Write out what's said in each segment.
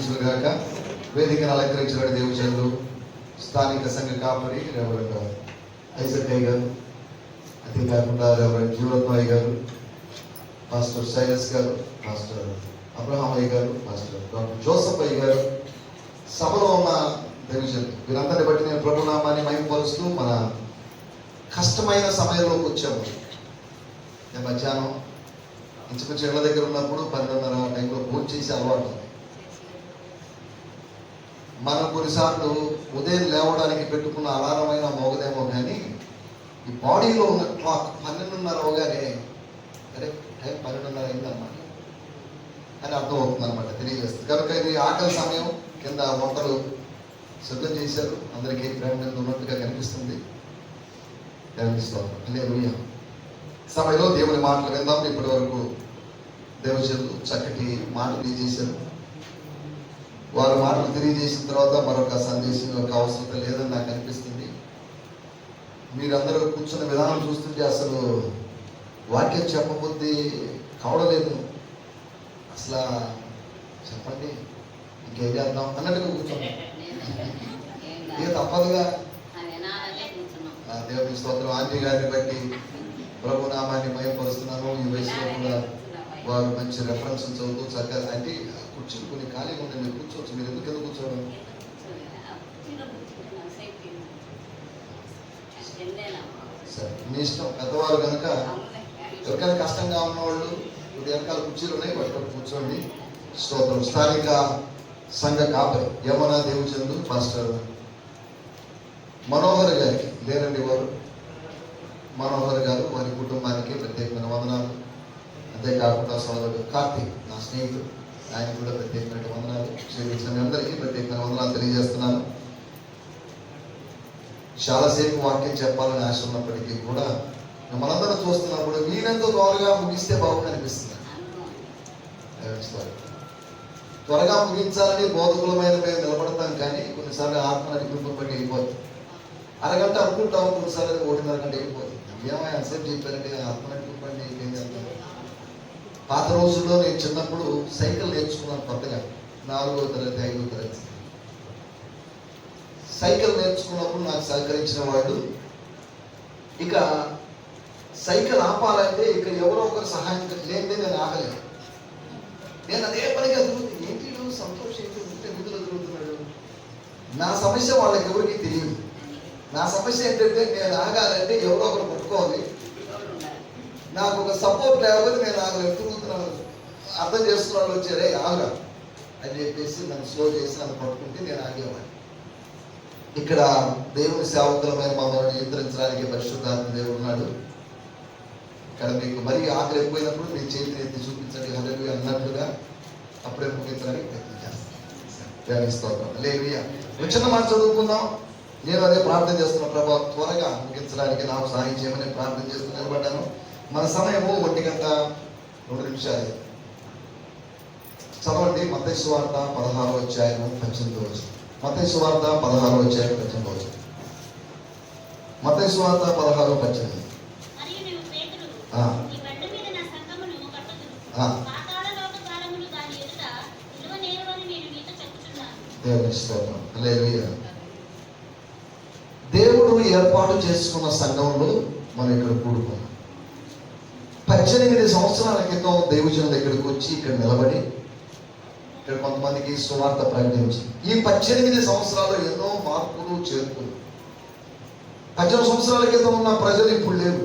దీవించుగాక. వేదికను అలంకరించిన దేవుజనులు, స్థానిక సంఘ కాపరి రెవరెండ్ ఐజక్ అయ్య గారు, అదే కాకుండా రెవరెండ్ జీవరత్నయ్య గారు, పాస్టర్ సైలస్ గారు, పాస్టర్ అబ్రహాం అయ్య గారు, పాస్టర్ డాక్టర్ జోసఫ్ అయ్య గారు, సభలో ఉన్న దేవుజనులు, వీరందరిని బట్టి నేను ప్రభునామాన్ని మహిమపరుస్తూ మన కష్టమైన సమయంలోకి వచ్చాము. నేను మధ్యాహ్నం ఇంచుమించు ఇళ్ళ దగ్గర ఉన్నప్పుడు 12:30 టైంలో భోజనం చేసి అలవాటు. మనం కొన్నిసార్లు ఉదయం లేవడానికి పెట్టుకున్న అలారమైన మోగదేమో కానీ ఈ బాడీలో ఉన్న క్లాక్ 12:30 అవగానే అరే టైం 12:30 అయిందన్నమాట అని అర్థం అవుతుంది అనమాట, తెలియజేస్తుంది. కనుక ఇది ఆకలి సమయం. కింద వంటలు సిద్ధం చేశారు, అందరికీ ప్రేమ మీద ఉన్నట్టుగా కనిపిస్తుంది. సమయంలో దేవుని మాటలు విందాం. ఇప్పటి వరకు దేవజనులు చక్కటి మాటలు తెలియజేశారు. వారి మాటలు తెలియజేసిన తర్వాత మరొక సందేశం యొక్క అవసరం లేదని నాకు అనిపిస్తుంది. మీరందరూ కూర్చున్న విధానం చూస్తుంటే అసలు వాక్యం చెప్పబుద్ధి కావడలేదు. అసలు చెప్పండి ఇంకేం చేద్దాం అన్నట్టుగా కూర్చోండి. ఇక తప్పదుగా. దేవుని స్తోత్రం. ఆంటీ గారిని బట్టి ప్రభు నామాన్ని మహిమపరుస్తున్నాను. ఈ వయసులో కూడా వారు మంచి రెఫరెన్స్ చదువుతూ చక్కగా అంటే కూర్చుని కొన్ని ఖాళీగా ఉంటే మీరు కూర్చోవచ్చు. మీరు ఎందుకు కింద కూర్చోవడం? సరే, మీ ఇష్టం. పెద్దవారు కనుక ఎవరికైనా కష్టంగా ఉన్నవాళ్ళు ఇప్పుడు వెనకాల కుర్చీలు ఉన్నాయి, వాటి కూర్చోండి. స్తోత్రం. స్థానిక సంఘ కాపరి యమున దేవుచందు పాస్టర్ మనోహర్ గారికి లేరండి, వారు మనోహర్ గారు, వారి కుటుంబానికి ప్రత్యేకమైన వందనాలు. అంతేకాకుండా సోదరుడు కార్తీక్, నా స్నేహితుడు, ఆయన కూడా ప్రత్యేకమైన వందనాలు. క్షమించిన అందరికీ ప్రత్యేకమైన వందనాలు తెలియజేస్తున్నాను. చాలాసేపు వాక్యం చెప్పాలని ఆశ ఉన్నప్పటికీ కూడా మనందరం చూస్తున్నప్పుడు వీలెంతో త్వరగా ముగిస్తే బాగుంది అనిపిస్తుంది. త్వరగా ముగించాలని బోధకులమైన మేము నిలబడతాం, కానీ కొన్నిసార్లు ఆత్మ నడిపింపుని బట్టి వెళ్ళిపోతుంది. అరగంట అనుకుంటాము, కొన్నిసార్లు 1:30 గంట వెళ్ళిపోతుంది. ఏమైనా ఎంతసేపు చెప్పారంటే ఆత్మ నడిపింపండి ఏం చేస్తాం. పాత రోజుల్లో నేను చిన్నప్పుడు సైకిల్ నేర్చుకున్నాను కొత్తగా, 4వ తరగతి 5వ తరగతి. సైకిల్ నేర్చుకున్నప్పుడు నాకు సహకరించిన వాళ్ళు ఇక సైకిల్ ఆపాలంటే ఇక ఎవరో ఒకరు సహాయం లేదే నేను ఆగలేను. నేను అదే పనిగా తిరుగుతుంది. ఏంటి సంతోష్ ఏంటి ఉంటే నిధులు తిరుగుతున్నాడు. నా సమస్య వాళ్ళకి ఎవరికి తెలియదు. నా సమస్య ఏంటంటే నేను ఆగాలంటే ఎవరో ఒకరు పట్టుకోవాలి. నాకు ఒక సపోర్ట్ లేకపోతే నేను ఆగలేదు. తిరుగుతున్నాను, అర్థం చేస్తున్న వాళ్ళు వచ్చారే ఆగా అని చెప్పేసి నన్ను స్లో చేసి నన్ను పట్టుకుంటే నేను ఆగేవాడిని. ఇక్కడ దేవుని సేవకులమైన మమ్మల్ని నియంత్రించడానికి పరిశుద్ధాత్మ దేవుడు ఉన్నాడు. ఇక్కడ మీకు మరీ ఆకలి ఎక్కువైనప్పుడు మీ చేతిని ఎత్తి చూపించండి హల్లెలూయా అన్నట్లుగా అప్పుడే ముగించడానికి ప్రయత్నం చేస్తాను. హల్లెలూయా. వచ్చిన మాట చదువుకుందాం. నేను అదే ప్రార్థన చేస్తున్న ప్రభావ త్వరగా ముగించడానికి నాకు సహాయం చేయమని ప్రార్థన చేస్తూ నిలబడ్డాను. మన సమయము 1:02 చదవండి. మత్తయి సువార్త 16వ అధ్యాయము 18వ వచనం. మత్తయి సువార్త 16వ అధ్యాయం 18వ వచనం. మత్తయి సువార్త 16:18. దేవుని స్తోత్రం. హల్లెలూయా. దేవుడు ఏర్పాటు చేసుకున్న సంఘంలో మనం ఇక్కడ కూడుకున్నాం. 18 సంవత్సరాల క్రితం దేవుజనుల దగ్గరికి వచ్చి ఇక్కడ నిలబడి ఇక్కడ కొంతమందికి సువార్త ప్రకటించి ఈ 18 సంవత్సరాలు ఎన్నో మార్పులు చేర్పులు. 18 సంవత్సరాల క్రితం ఉన్న ప్రజలు ఇప్పుడు లేరు,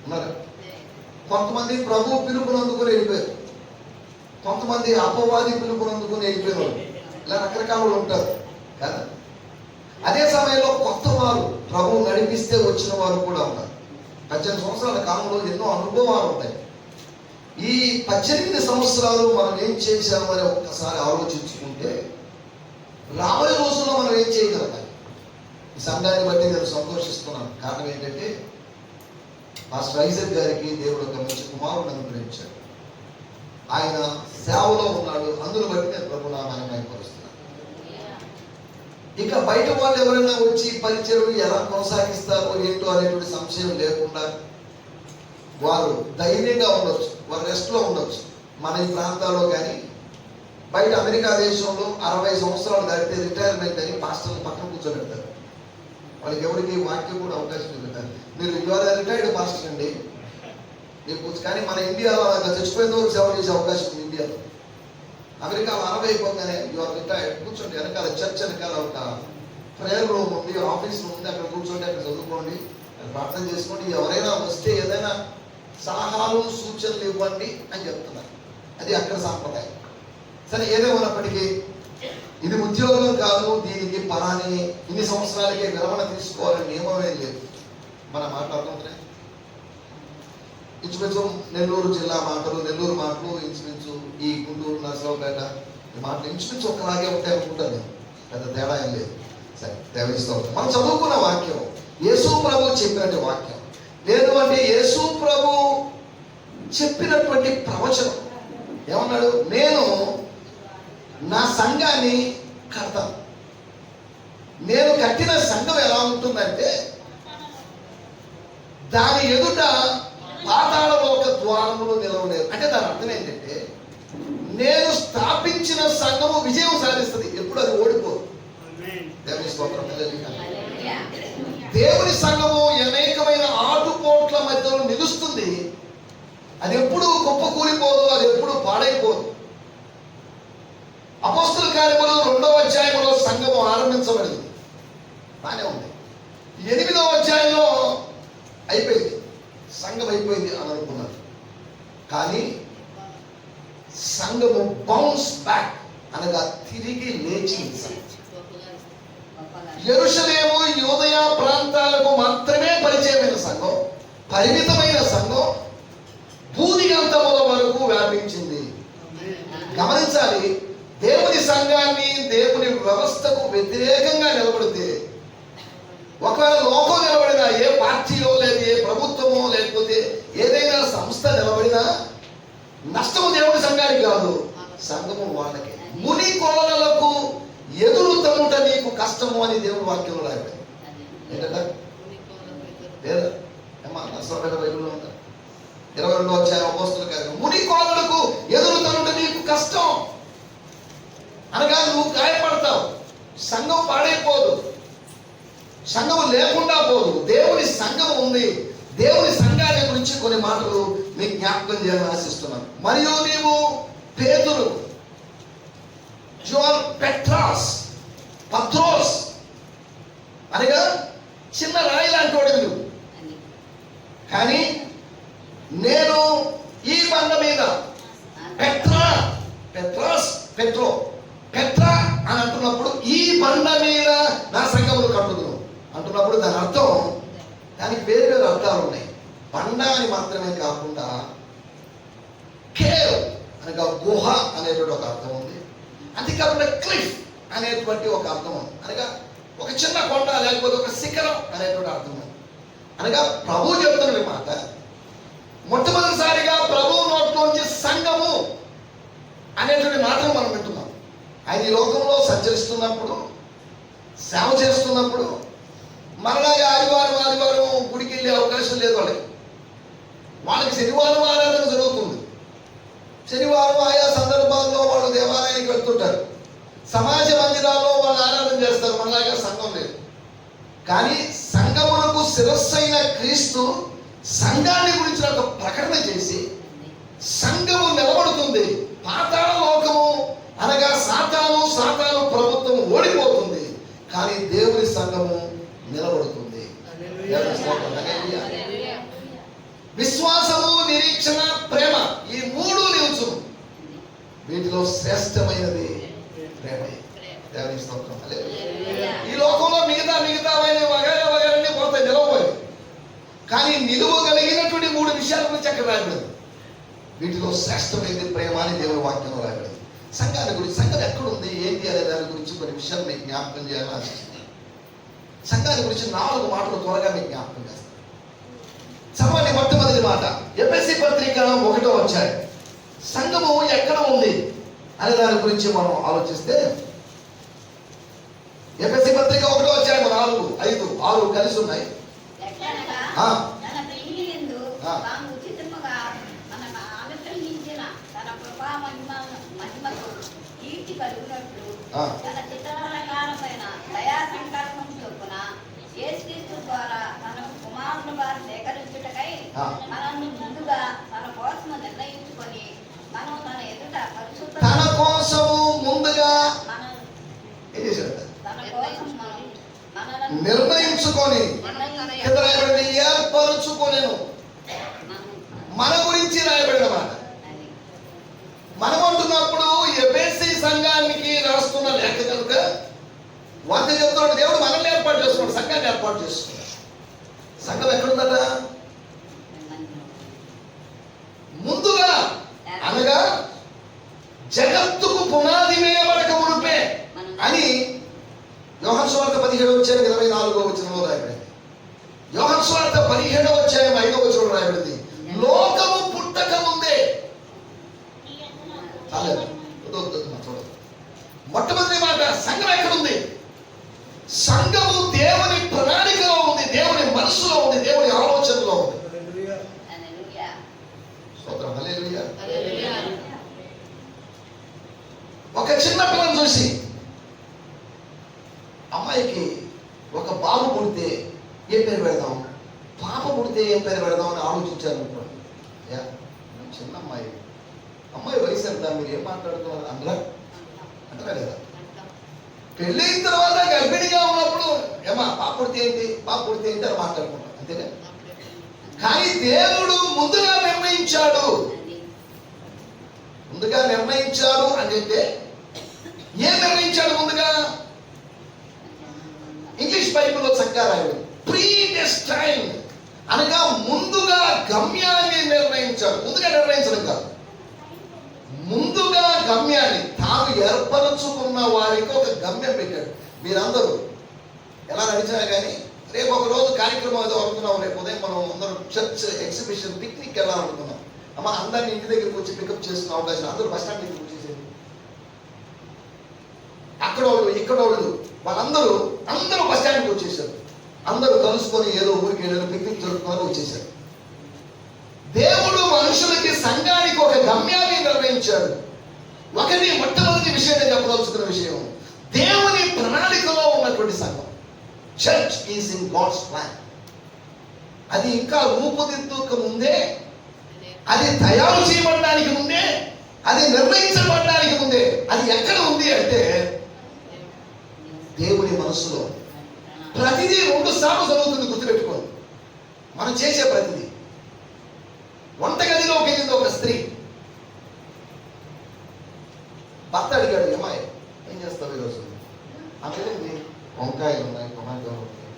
ఉన్నారు. కొంతమంది ప్రభు పిలుపును అందుకుని వెళ్ళిపోయారు, కొంతమంది అపవాది పిలుపును అందుకుని వెళ్ళిపోయారు. ఇలా రకరకాల ఉంటారు కదా. అదే సమయంలో కొత్త వారు ప్రభు నడిపిస్తే వచ్చిన వారు కూడా ఉన్నారు. 18 సంవత్సరాల కాలంలో ఎన్నో అనుభవాలు ఉంటాయి. ఈ 18 సంవత్సరాలు మనం ఏం చేశామని ఒక్కసారి ఆలోచించుకుంటే రాబోయే రోజుల్లో మనం ఏం చేయగలగాలి. ఈ సంఘాన్ని బట్టి నేను సంతోషిస్తున్నాను. కారణం ఏంటంటే మాస్టర్ ఐజక్ గారికి దేవుడు ఒక మంచి కుమారుడు అనుగ్రహించాడు. ఆయన సేవలో ఉన్నాడు. అందులో బట్టి నేను ప్రభు నామాన్ని మహిమపరుస్తున్నాను. ఇక బయట వాళ్ళు ఎవరైనా వచ్చి పరిచయం ఎలా కొనసాగిస్తారో ఏంటో అనేటువంటి సంశయం లేకుండా వారు ధైర్యంగా ఉండొచ్చు, వారు రెస్ట్లో ఉండొచ్చు. మన ఈ ప్రాంతాల్లో కానీ బయట అమెరికా దేశంలో 60 సంవత్సరాలు దాటితే రిటైర్మెంట్ అని పాస్టర్లు పక్కన కూర్చోబెడతారు. వాళ్ళకి ఎవరికి వాక్యం కూడా అవకాశం ఇవ్వతారు. మీరు యువర్ రిటైర్డ్ పాస్టర్ అండి మీకు. కానీ మన ఇండియాలో చచ్చిపోయిన వరకు సేవ చేసే అవకాశం ఉంది ఇండియాలో. అమెరికాలో 60 అయిపోగానే యువర్ రిటైర్డ్ కూర్చోండి, వెనకాల చర్చ్ వెనకాల ఒక ప్రేయర్ రూమ్ ఉంది, ఆఫీస్ రూమ్ ఉంది, అక్కడ కూర్చోండి, అక్కడ చదువుకోండి, ప్రార్థన చేసుకోండి, ఎవరైనా వస్తే ఏదైనా సలహాలు సూచనలు ఇవ్వండి అని చెప్తున్నారు. అది అక్కడ సాంప్రదాయం. సరే ఏదేమన్నప్పటికీ ఇది ఉద్యోగం కాదు, దీనికి పరాని ఇన్ని సంవత్సరాలకే విరమణ తీసుకోవాలని నియమమే లేదు. మనం మాట్లాడుతుంటే ఇంచుమించు నెల్లూరు జిల్లా మాటలు, నెల్లూరు మాటలు ఇంచుమించు ఈ గుంటూరు నరసరావుపేట ఈ మాటలు ఇంచుమించు ఒకలాగే ఉంటాయి అనుకుంటాను. పెద్ద తేడా ఏం లేదు. సరే దేవరిస్తూ ఉంటాం. మనం చదువుకున్న వాక్యం యేసు ప్రభు చెప్పినట్టు వాక్యం లేదు అంటే యేసు ప్రభు చెప్పినటువంటి ప్రవచనం ఏమన్నాడు? నేను నా సంఘాన్ని కడతాను. నేను కట్టిన సంఘం ఎలా ఉంటుందంటే దాని ఎదుట పాతాళలోక ద్వారములు నిలవలేదు. అంటే దాని అర్థం ఏంటంటే నేను స్థాపించిన సంఘము విజయం సాధిస్తుంది, ఎప్పుడు అది ఓడిపోదు. దేవుని స్తోత్రం. దేవుని సంఘము అనేకమైన ఆటుపోట్ల మధ్యలో నిలుస్తుంది. అది ఎప్పుడు కుప్పకూలిపోదు, అది ఎప్పుడు పాడైపోదు. అపోస్తల కార్యములు 2వ అధ్యాయంలో సంఘము ఆరంభించబడింది, బానే ఉంది. 8వ అధ్యాయంలో అయిపోయింది, సంఘం అయిపోయింది అని అనుకున్నారు. కానీ సంఘము బౌన్స్ బ్యాక్ అనగా తిరిగి లేచింది. యెరూషలేము యూదయ ప్రాంతాలకు మాత్రమే పరిచయమైన సంఘం, పరిమితమైన సంఘం భూదిగంతముల వరకు వ్యాపించింది. గమనించాలి, దేవుని సంఘాన్ని దేవుని వ్యవస్థకు వ్యతిరేకంగా నిలబడితే, ఒకవేళ లోకం నిలబడినా, ఏ పార్టీలో లేదు, ఏ ప్రభుత్వమో లేకపోతే ఏదైనా సంస్థ నిలబడినా నష్టము దేవుని సంఘానికి కాదు, సంఘము వాళ్ళకి. ముని కోలలకు ఎదురు తమ్ముట నీకు కష్టము అని దేవుని వాక్యంలో రాయబడింది. ఏంటంటే లేదా ఏమా నష్టపేట బైబిల్లో ఉంటారు. 22వ అధ్యాయం అపోస్తల కార్యములు ముని కోలలకు ఎదురు తమ్ముట నీకు కష్టం అనగా నువ్వు గాయపడతావు. సంఘం పాడైపోదు, సంఘం లేకుండా పోదు. దేవుని సంఘం ఉంది. దేవుని సంఘాన్ని గురించి కొన్ని మాటలు మీకు జ్ఞాపకం చేయాలని ఆశిస్తున్నాను. మరియు నీవు పేతురు, జోన్, పెట్రాస్, పత్రోస్ అనగా చిన్న రాయి లాంటి వాడు నువ్వు. కానీ నేను ఈ బండ మీద పెట్రాస్, పెట్రా అని అంటున్నప్పుడు ఈ బండ మీద నా సంఘమును కట్టుదును అంటున్నప్పుడు దాని అర్థం, దానికి వేరు వేరు అర్థాలు ఉన్నాయి. బండ అని మాత్రమే కాకుండా కేవ్ అనగా గుహ అనేటువంటి ఒక అర్థం ఉంది. అంతేకాకుండా క్లిఫ్ అనేటువంటి ఒక అర్థం ఉంది. అనగా ఒక చిన్న కొండ లేకపోతే ఒక శిఖరం అనేటువంటి అర్థం ఉంది. అనగా ప్రభు చెప్తున్న మాట, మొట్టమొదటిసారిగా ప్రభు నోట్లోంచి సంఘము అనేటువంటి మాటను మనం వింటున్నాం. ఆయన ఈ లోకంలో సంచరిస్తున్నప్పుడు, సేవ చేస్తున్నప్పుడు మరలా ఆదివారం గుడికి వెళ్ళే అవకాశం లేదు వాళ్ళకి శనివారం ఆరాధన జరుగుతుంది. శనివారం ఆయా సందర్భాల్లో వాళ్ళు దేవాలయానికి వెళ్తుంటారు. సమాజ మందిరాల్లో వాళ్ళు ఆరాధన చేస్తారు, మనలాగా సంఘం లేదు. కానీ సంఘమునకు శిరస్సైన క్రీస్తు సంఘాన్ని గురించి ఒక ప్రకటన చేసి సంఘము నిలబడుతుంది. పాతాళ లోకము అనగా సాతాను ప్రభుత్వం ఓడిపోతుంది, కానీ దేవుని సంఘము నిలబడుతుంది. విశ్వాసము, నిరీక్షణ, ప్రేమ, ఈ 3 నిలుచును. వీటిలో శ్రేష్టమైనది ప్రేమయే. దేవుని స్తోత్రం. ఈ లోకంలో మిగతావైన వగైరా పోతాయి, నిలవబోయి. కానీ నిలువగలిగినటువంటి 3 విషయాల గురించి అక్కడ రాయబడింది. వీటిలో శ్రేష్టమైనది ప్రేమ అని దేవుని వాక్యంలో రాయబడింది. సంఘాన్ని గురించి, సంఘం ఎక్కడుంది ఏంటి అనే దాని గురించి కొన్ని విషయాలు మీకు జ్ఞాపకం చేయాలని ఆశిస్తున్నాను. సంఘాన్ని గురించి 4 మాటలు త్వరగా మీకు జ్ఞాపకం చేస్తాను. చదవండి. మొట్టమొదటి మాట ఎఫెసీ పత్రిక 1వ అధ్యాయం. సంఘము ఎక్కడ ఉంది అనే దాని గురించి మనం ఆలోచిస్తే, ఎఫెసీ పత్రిక 1వ అధ్యాయం 4, 5, 6 కలిసి ఉన్నాయి. కలుగునట్లు ఆ. తన చిత్రకాలమైన దయా సంకల్పం చొప్పున యేసుక్రీస్తు ద్వారా తన కుమారులుగా సేకరించుటకై ఆ. మనల్ని ముందుగా తన కోసము నిర్ణయించుకొని మనం తన ఎదుట పరిశుద్ధ తన కోసము ముందుగా మన- ఏం చేశాడు? తన కోసం మనలను నిర్ణయించుకొని కింద రాయబడింది ఏర్పరుచుకొనెను. మన గురించి రాయబడిన మాట. మనం అంటున్నప్పుడు ఎఫెసీ సంఘానికి రాస్తున్న లేఖ కనుక వాక్య చెప్తున్నాడు, దేవుడు మనల్ని ఏర్పాటు చేసుకున్నాడు, సంఘాన్ని ఏర్పాటు చేసుకున్నాడు. సంఘం ఎక్కడుందట? ముందుగా అనగా జగత్తుకు పునాది వేయబడక మునుపే అని యోహాను సువార్త 17:24 రాయబడింది. యోహాను సువార్త 17:5 రాయబడింది. లోకము పుట్టక ముందే. చాలేదు, చూడదు. మొట్టమొదటి మాట, సంఘం ఎక్కడుంది? సంఘము దేవుని ప్రణాళికలో ఉంది, దేవుని మనసులో ఉంది, దేవుని ఆలోచనలో ఉంది. స్తోత్రం, హల్లెలూయా. ఒక చిన్న పిల్లని చూసి అమ్మాయికి ఒక బాబు పుడితే ఏం పేరు పెడదాం, పాప పుడితే ఏం పేరు పెడదాం అని ఆలోచించారు అనుకోండి. చిన్న అమ్మాయి వయసు ఎంత, మీరు ఏం మాట్లాడుతున్నారు అందులో అంటారా లేదా? పెళ్ళైన తర్వాత గర్భిణిగా ఉన్నప్పుడు ఏమా పాప పుడితే ఏంటి, పాప పుడితే ఏంటి అని మాట్లాడుకుంటాం, అంతేనా? కానీ దేవుడు ముందుగా నిర్ణయించాడు. ముందుగా నిర్ణయించాడు అంటే ఏం నిర్ణయించాడు ముందుగా? ఇంగ్లీష్ బైబిల్లో చక్కగా రాయబడింది, ప్రీడెస్టైన్డ్ అనగా ముందుగా గమ్యాన్ని నిర్ణయించాడు. ముందుగా నిర్ణయించడం కాదు, ముందుగా గమ్యాన్ని తాను ఏర్పరచుకున్న వారికి ఒక గమ్యం పెట్టాడు. మీరందరూ ఎలా నడిచినా కానీ రేపు ఒక రోజు కార్యక్రమం ఏదో అనుకున్నాం, రేపు ఉదయం మనం అందరం చర్చ్ ఎగ్జిబిషన్ పిక్నిక్ వెళ్ళాలనుకున్నాం. అమ్మ అందరిని ఇంటి దగ్గరికి వచ్చి పికప్ చేసుకున్న అవకాశం, అందరూ బస్ స్టాండ్ దగ్గరికి వచ్చేసేది. అక్కడ వాళ్ళు ఇక్కడ వాళ్ళు అందరూ బస్ స్టాండ్కి వచ్చేసారు. అందరూ కలుసుకొని ఏదో ఊరికి వెళ్ళారు, పిక్నిక్ జరుపుకొని వచ్చేసారు. దేవుడు మనుషులకి, సంఘానికి ఒక గమ్యాన్ని నిర్ణయించాడు. ఒకటి మొట్టమొదటి విషయం నేను చెప్పదలుచుకున్న విషయం, దేవుని ప్రణాళికలో ఉన్నటువంటి సంఘం. Church is in God's plan. అది ఇంకా రూపుదిద్దుక ముందే, అది తయారు చేయబడడానికి ముందే, అది నిర్ణయించబడడానికి ముందే అది ఎక్కడ ఉంది అంటే దేవుని మనస్సులో. ప్రతిదీ 2 సార్లు జరుగుతుంది, గుర్తుపెట్టుకోండి. మనం చేసే ప్రతిదీ. వంటగదిలోకి వెళ్ళింది ఒక స్త్రీ, భర్త అడిగాడు, అమ్మాయి ఏం చేస్తావు ఈరోజు? ఆమె వంకాయలు ఉన్నాయి, టొమాటోలు ఉన్నాయి,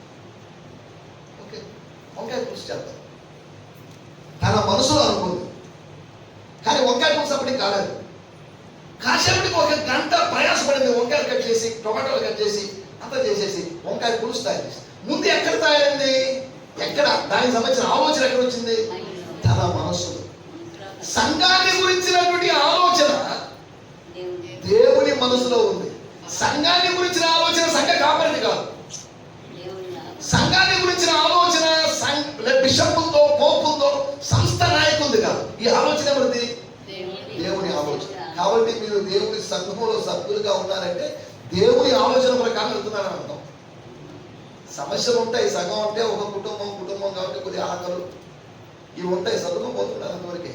ఓకే వంకాయ పులుసు చేద్దాం తన మనసులో అనుకుంది. కానీ వంకాయ పులుసు అప్పటికి కాలేదు. కాసేపటికి 1 గంట ప్రయాసపడింది. వంకాయలు కట్ చేసి, టొమాటోలు కట్ చేసి, అంతా చేసేసి వంకాయ పులుసు తయారు చేసి. ముందు ఎక్కడ తయారైంది? ఎక్కడ? దానికి సంబంధించిన ఆలోచన ఎక్కడ వచ్చింది? తన మనస్సులో. సంఘాన్ని గురించినటువంటి ఆలోచన దేవుని మనసులో ఉంది. సంఘాన్ని గురించిన ఆలోచన సంఘ కాపరిది కాదు. సంఘాన్ని గురించిన ఆలోచన బిషపులతో, పోపులతో, సంస్థ నాయకులది కాదు. ఈ ఆలోచన ఎవరిది? దేవుని ఆలోచన. కాబట్టి మీరు దేవుని సంఘంలో సభ్యులుగా ఉన్నారంటే దేవుని ఆలోచన ప్రకారం వెళ్తున్నారని అర్థం. సమస్యలు ఉంటాయి. సంఘం అంటే ఒక కుటుంబం కాబట్టి కొద్ది ఆకలు ఇవి ఉంటాయి, సర్దుకుపోతున్నారు. అంతవరకే.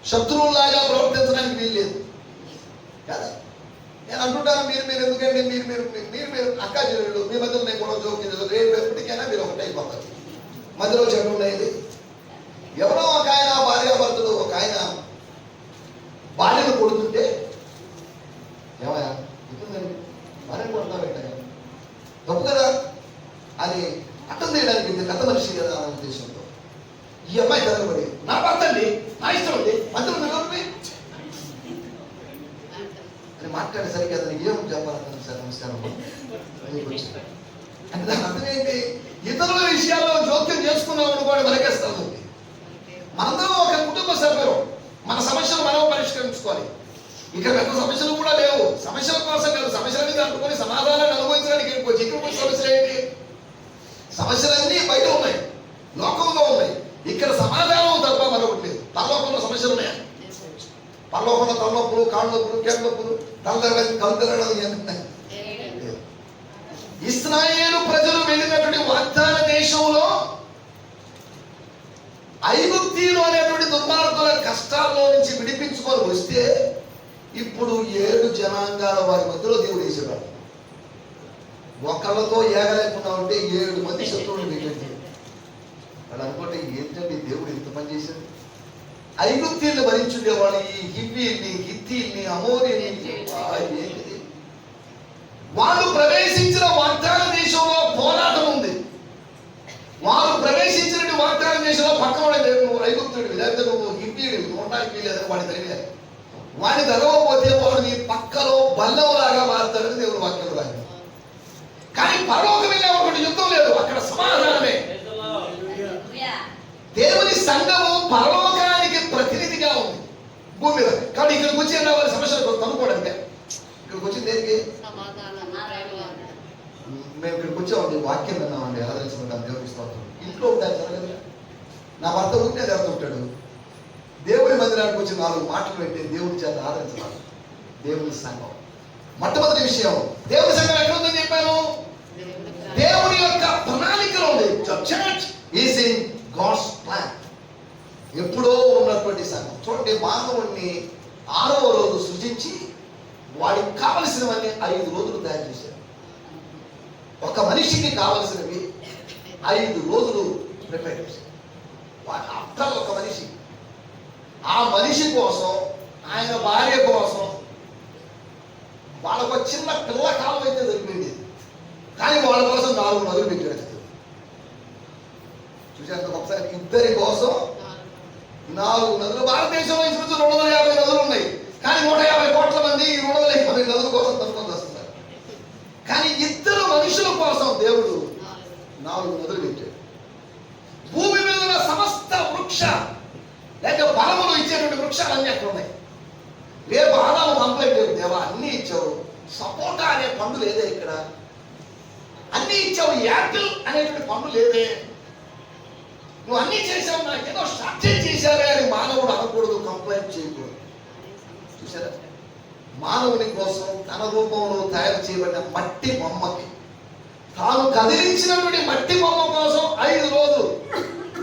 శత్రువులాగా ప్రవర్తించడానికి వీలు లేదు కదా. నేను అంటుంటాను, మీరు ఎందుకంటే మీరు అక్కా చెల్లెళ్ళు, మీ మధ్యలో నేను కూడా జోకించదు, రేపు ఎప్పటికైనా మీరు ఒకటే అయిపోతారు. మధ్యలో చెడు ఉండేది. ఎవరో ఒక ఆయన భార్యాభర్తలు, ఒక ఆయన భార్యను కొడుతుంటే ఏమయ్యా ఇటుందండి భార్యను కొడతారు ఏంటయ్యా, తప్పు కదా అని అర్థం చేయడానికి పెద్ద మనిషి కదా అనే ఉద్దేశంతో ఈ అమ్మాయి తరగబడి, నా భర్త అండి, నా ఇష్టం అండి, మధ్యలో అని మాట్లాడేసరికి అతనికి ఏం చెప్పాలి సార్, నమస్కారం అంటే దాని అర్థం ఏంటి? ఇతరుల విషయాల్లో జోక్యం చేసుకున్నామని కూడా వెనకేస్తాం. మనందరం ఒక కుటుంబ సభ్యులు, మన సమస్యలు మనం పరిష్కరించుకోవాలి. ఇక్కడ పెద్ద సమస్యలు కూడా లేవు. సమస్యల కోసం కాదు, సమస్యల మీద అనుకుని సమాధానాన్ని అనుభవించడానికి వెళ్ళిపోవచ్చు. ఇక్కడ కూడా సమస్యలు ఏంటి? సమస్యలన్నీ బయట ఉన్నాయి, లోకంలో ఉన్నాయి. ఇక్కడ సమాధానం తప్ప మరొకటి లేదు. పరలోకంలో సమస్యలు ఉన్నాయా? పరలోకంలో తలనొప్పులు, కాళ్ళ నొప్పులు, కేళ్ళ నొప్పులు, ఇశ్రాయేలు ప్రజలు వెళ్ళినటువంటి వాగ్దాన దేశంలో ఐగుప్తీయులు అనేటువంటి దుర్మార్గుల కష్టాల్లో నుంచి విడిపించుకొని వస్తే ఇప్పుడు 7 జనాంగాల వారి మధ్యలో దేవుడు వేసేవాడు. ఒకళ్ళతో ఏగలేకుండా ఉంటే 7 మంది శత్రువులు మిగిలింది. వాళ్ళు అనుకుంటే ఏంటంటే దేవుడు ఇంత పని చేశాడు. ఐగుప్తీయుల్ని భరించుండేవాళ్ళు ఈ హివ్వీల్ని, హిత్తీల్ని, అమోరీని. ఏంటిది? వాళ్ళు ప్రవేశించిన వాగ్దాన దేశంలో పోరాటం ఉంది. వారు ప్రవేశించిన వాగ్దాన దేశంలో పక్కన నువ్వు ఐగుప్తుడివి, లేకపోతే నువ్వు హివ్వీడివి, ఉండడానికి లేదని వాడిని తెలియదు. వాడిని తెలవకపోతే వాడు నీ పక్కలో బల్లెంలాగా మారుతాడని దేవుడు వాక్యం రాదు. కానీ పరలోకం వెళ్ళే ఒకటి యుద్ధం లేదు, అక్కడ సమాధానమే. దేవుని సంఘము పరలోకానికి ప్రతినిధిగా ఉంది భూమి మీద. కాబట్టి ఇక్కడికి వచ్చి వారి సమస్యలు కనుక్కోవడానికి ఇక్కడికి వచ్చింది దేనికి? మేము ఇక్కడికి వచ్చామండి, వాక్యం విన్నామండి, ఆదరించుకుంటాం, దేవుడికి స్తోత్రం. ఇంట్లో ఉంటాను జరగదు. నా భర్త ఉంటే జరుగుతుంటాడు. దేవుడి మందిరానికి వచ్చి 4 మాటలు పెట్టి దేవుడి చేత ఆదరించాలి. దేవుని సంఘం మొట్టమొదటి విషయం, దేవుని సంఘం ఎక్కడ ఉందని చెప్పాను? దేవుని యొక్క ప్రణాళికలో ఉంది. Church is in God's plan. ఎప్పుడో ఉన్నటువంటి సంఘం. చూడండి, మానవుడిని 6వ రోజు సృజించి వాడికి కావలసినవన్నీ 5 రోజులు తయారు చేశారు. ఒక మనిషికి కావలసినవి 5 రోజులు ప్రిపేర్ చేశారు. అర్థం ఒక మనిషి, ఆ మనిషి కోసం, ఆయన భార్య కోసం, వాళ్ళకు చిన్న పిల్ల కాలం అయితే దొరికింది. కానీ వాళ్ళ కోసం 4 నదులు పెట్టాడు. చూసారు ఒకసారి, ఇద్దరి కోసం 4 నదులు. భారతదేశంలో ఇంచుమించు 250 నదులు ఉన్నాయి. కానీ 150 కోట్ల మంది 250 నదుల కోసం తప్పుకొని వస్తున్నారు. కానీ ఇద్దరు మనుషుల కోసం దేవుడు 4 నదులు పెట్టాడు. భూమి మీద ఉన్న సమస్త వృక్ష లేక ఫలములు ఇచ్చేటువంటి వృక్షాలన్నీ అక్కడ ఉన్నాయి. రేపు ఆదాము కంప్లైంట్ లేదు, దేవా అన్ని ఇచ్చావు, సపోటా అనే పండు లేదే, ఇక్కడ అన్ని ఇచ్చావు, యాపిల్ అనేటువంటి పండు లేదే, నువ్వు అన్ని చేసావు, నాకేదో షార్టేజ్ చేశారే అని మానవుడు అనకూడదు, కంప్లైంట్ చేయకూడదు. చూసారా, మానవుని కోసం తన రూపంలో తయారు చేయబడిన మట్టి బొమ్మకి, తాను కదిలించినటువంటి మట్టి బొమ్మ కోసం 5 రోజులు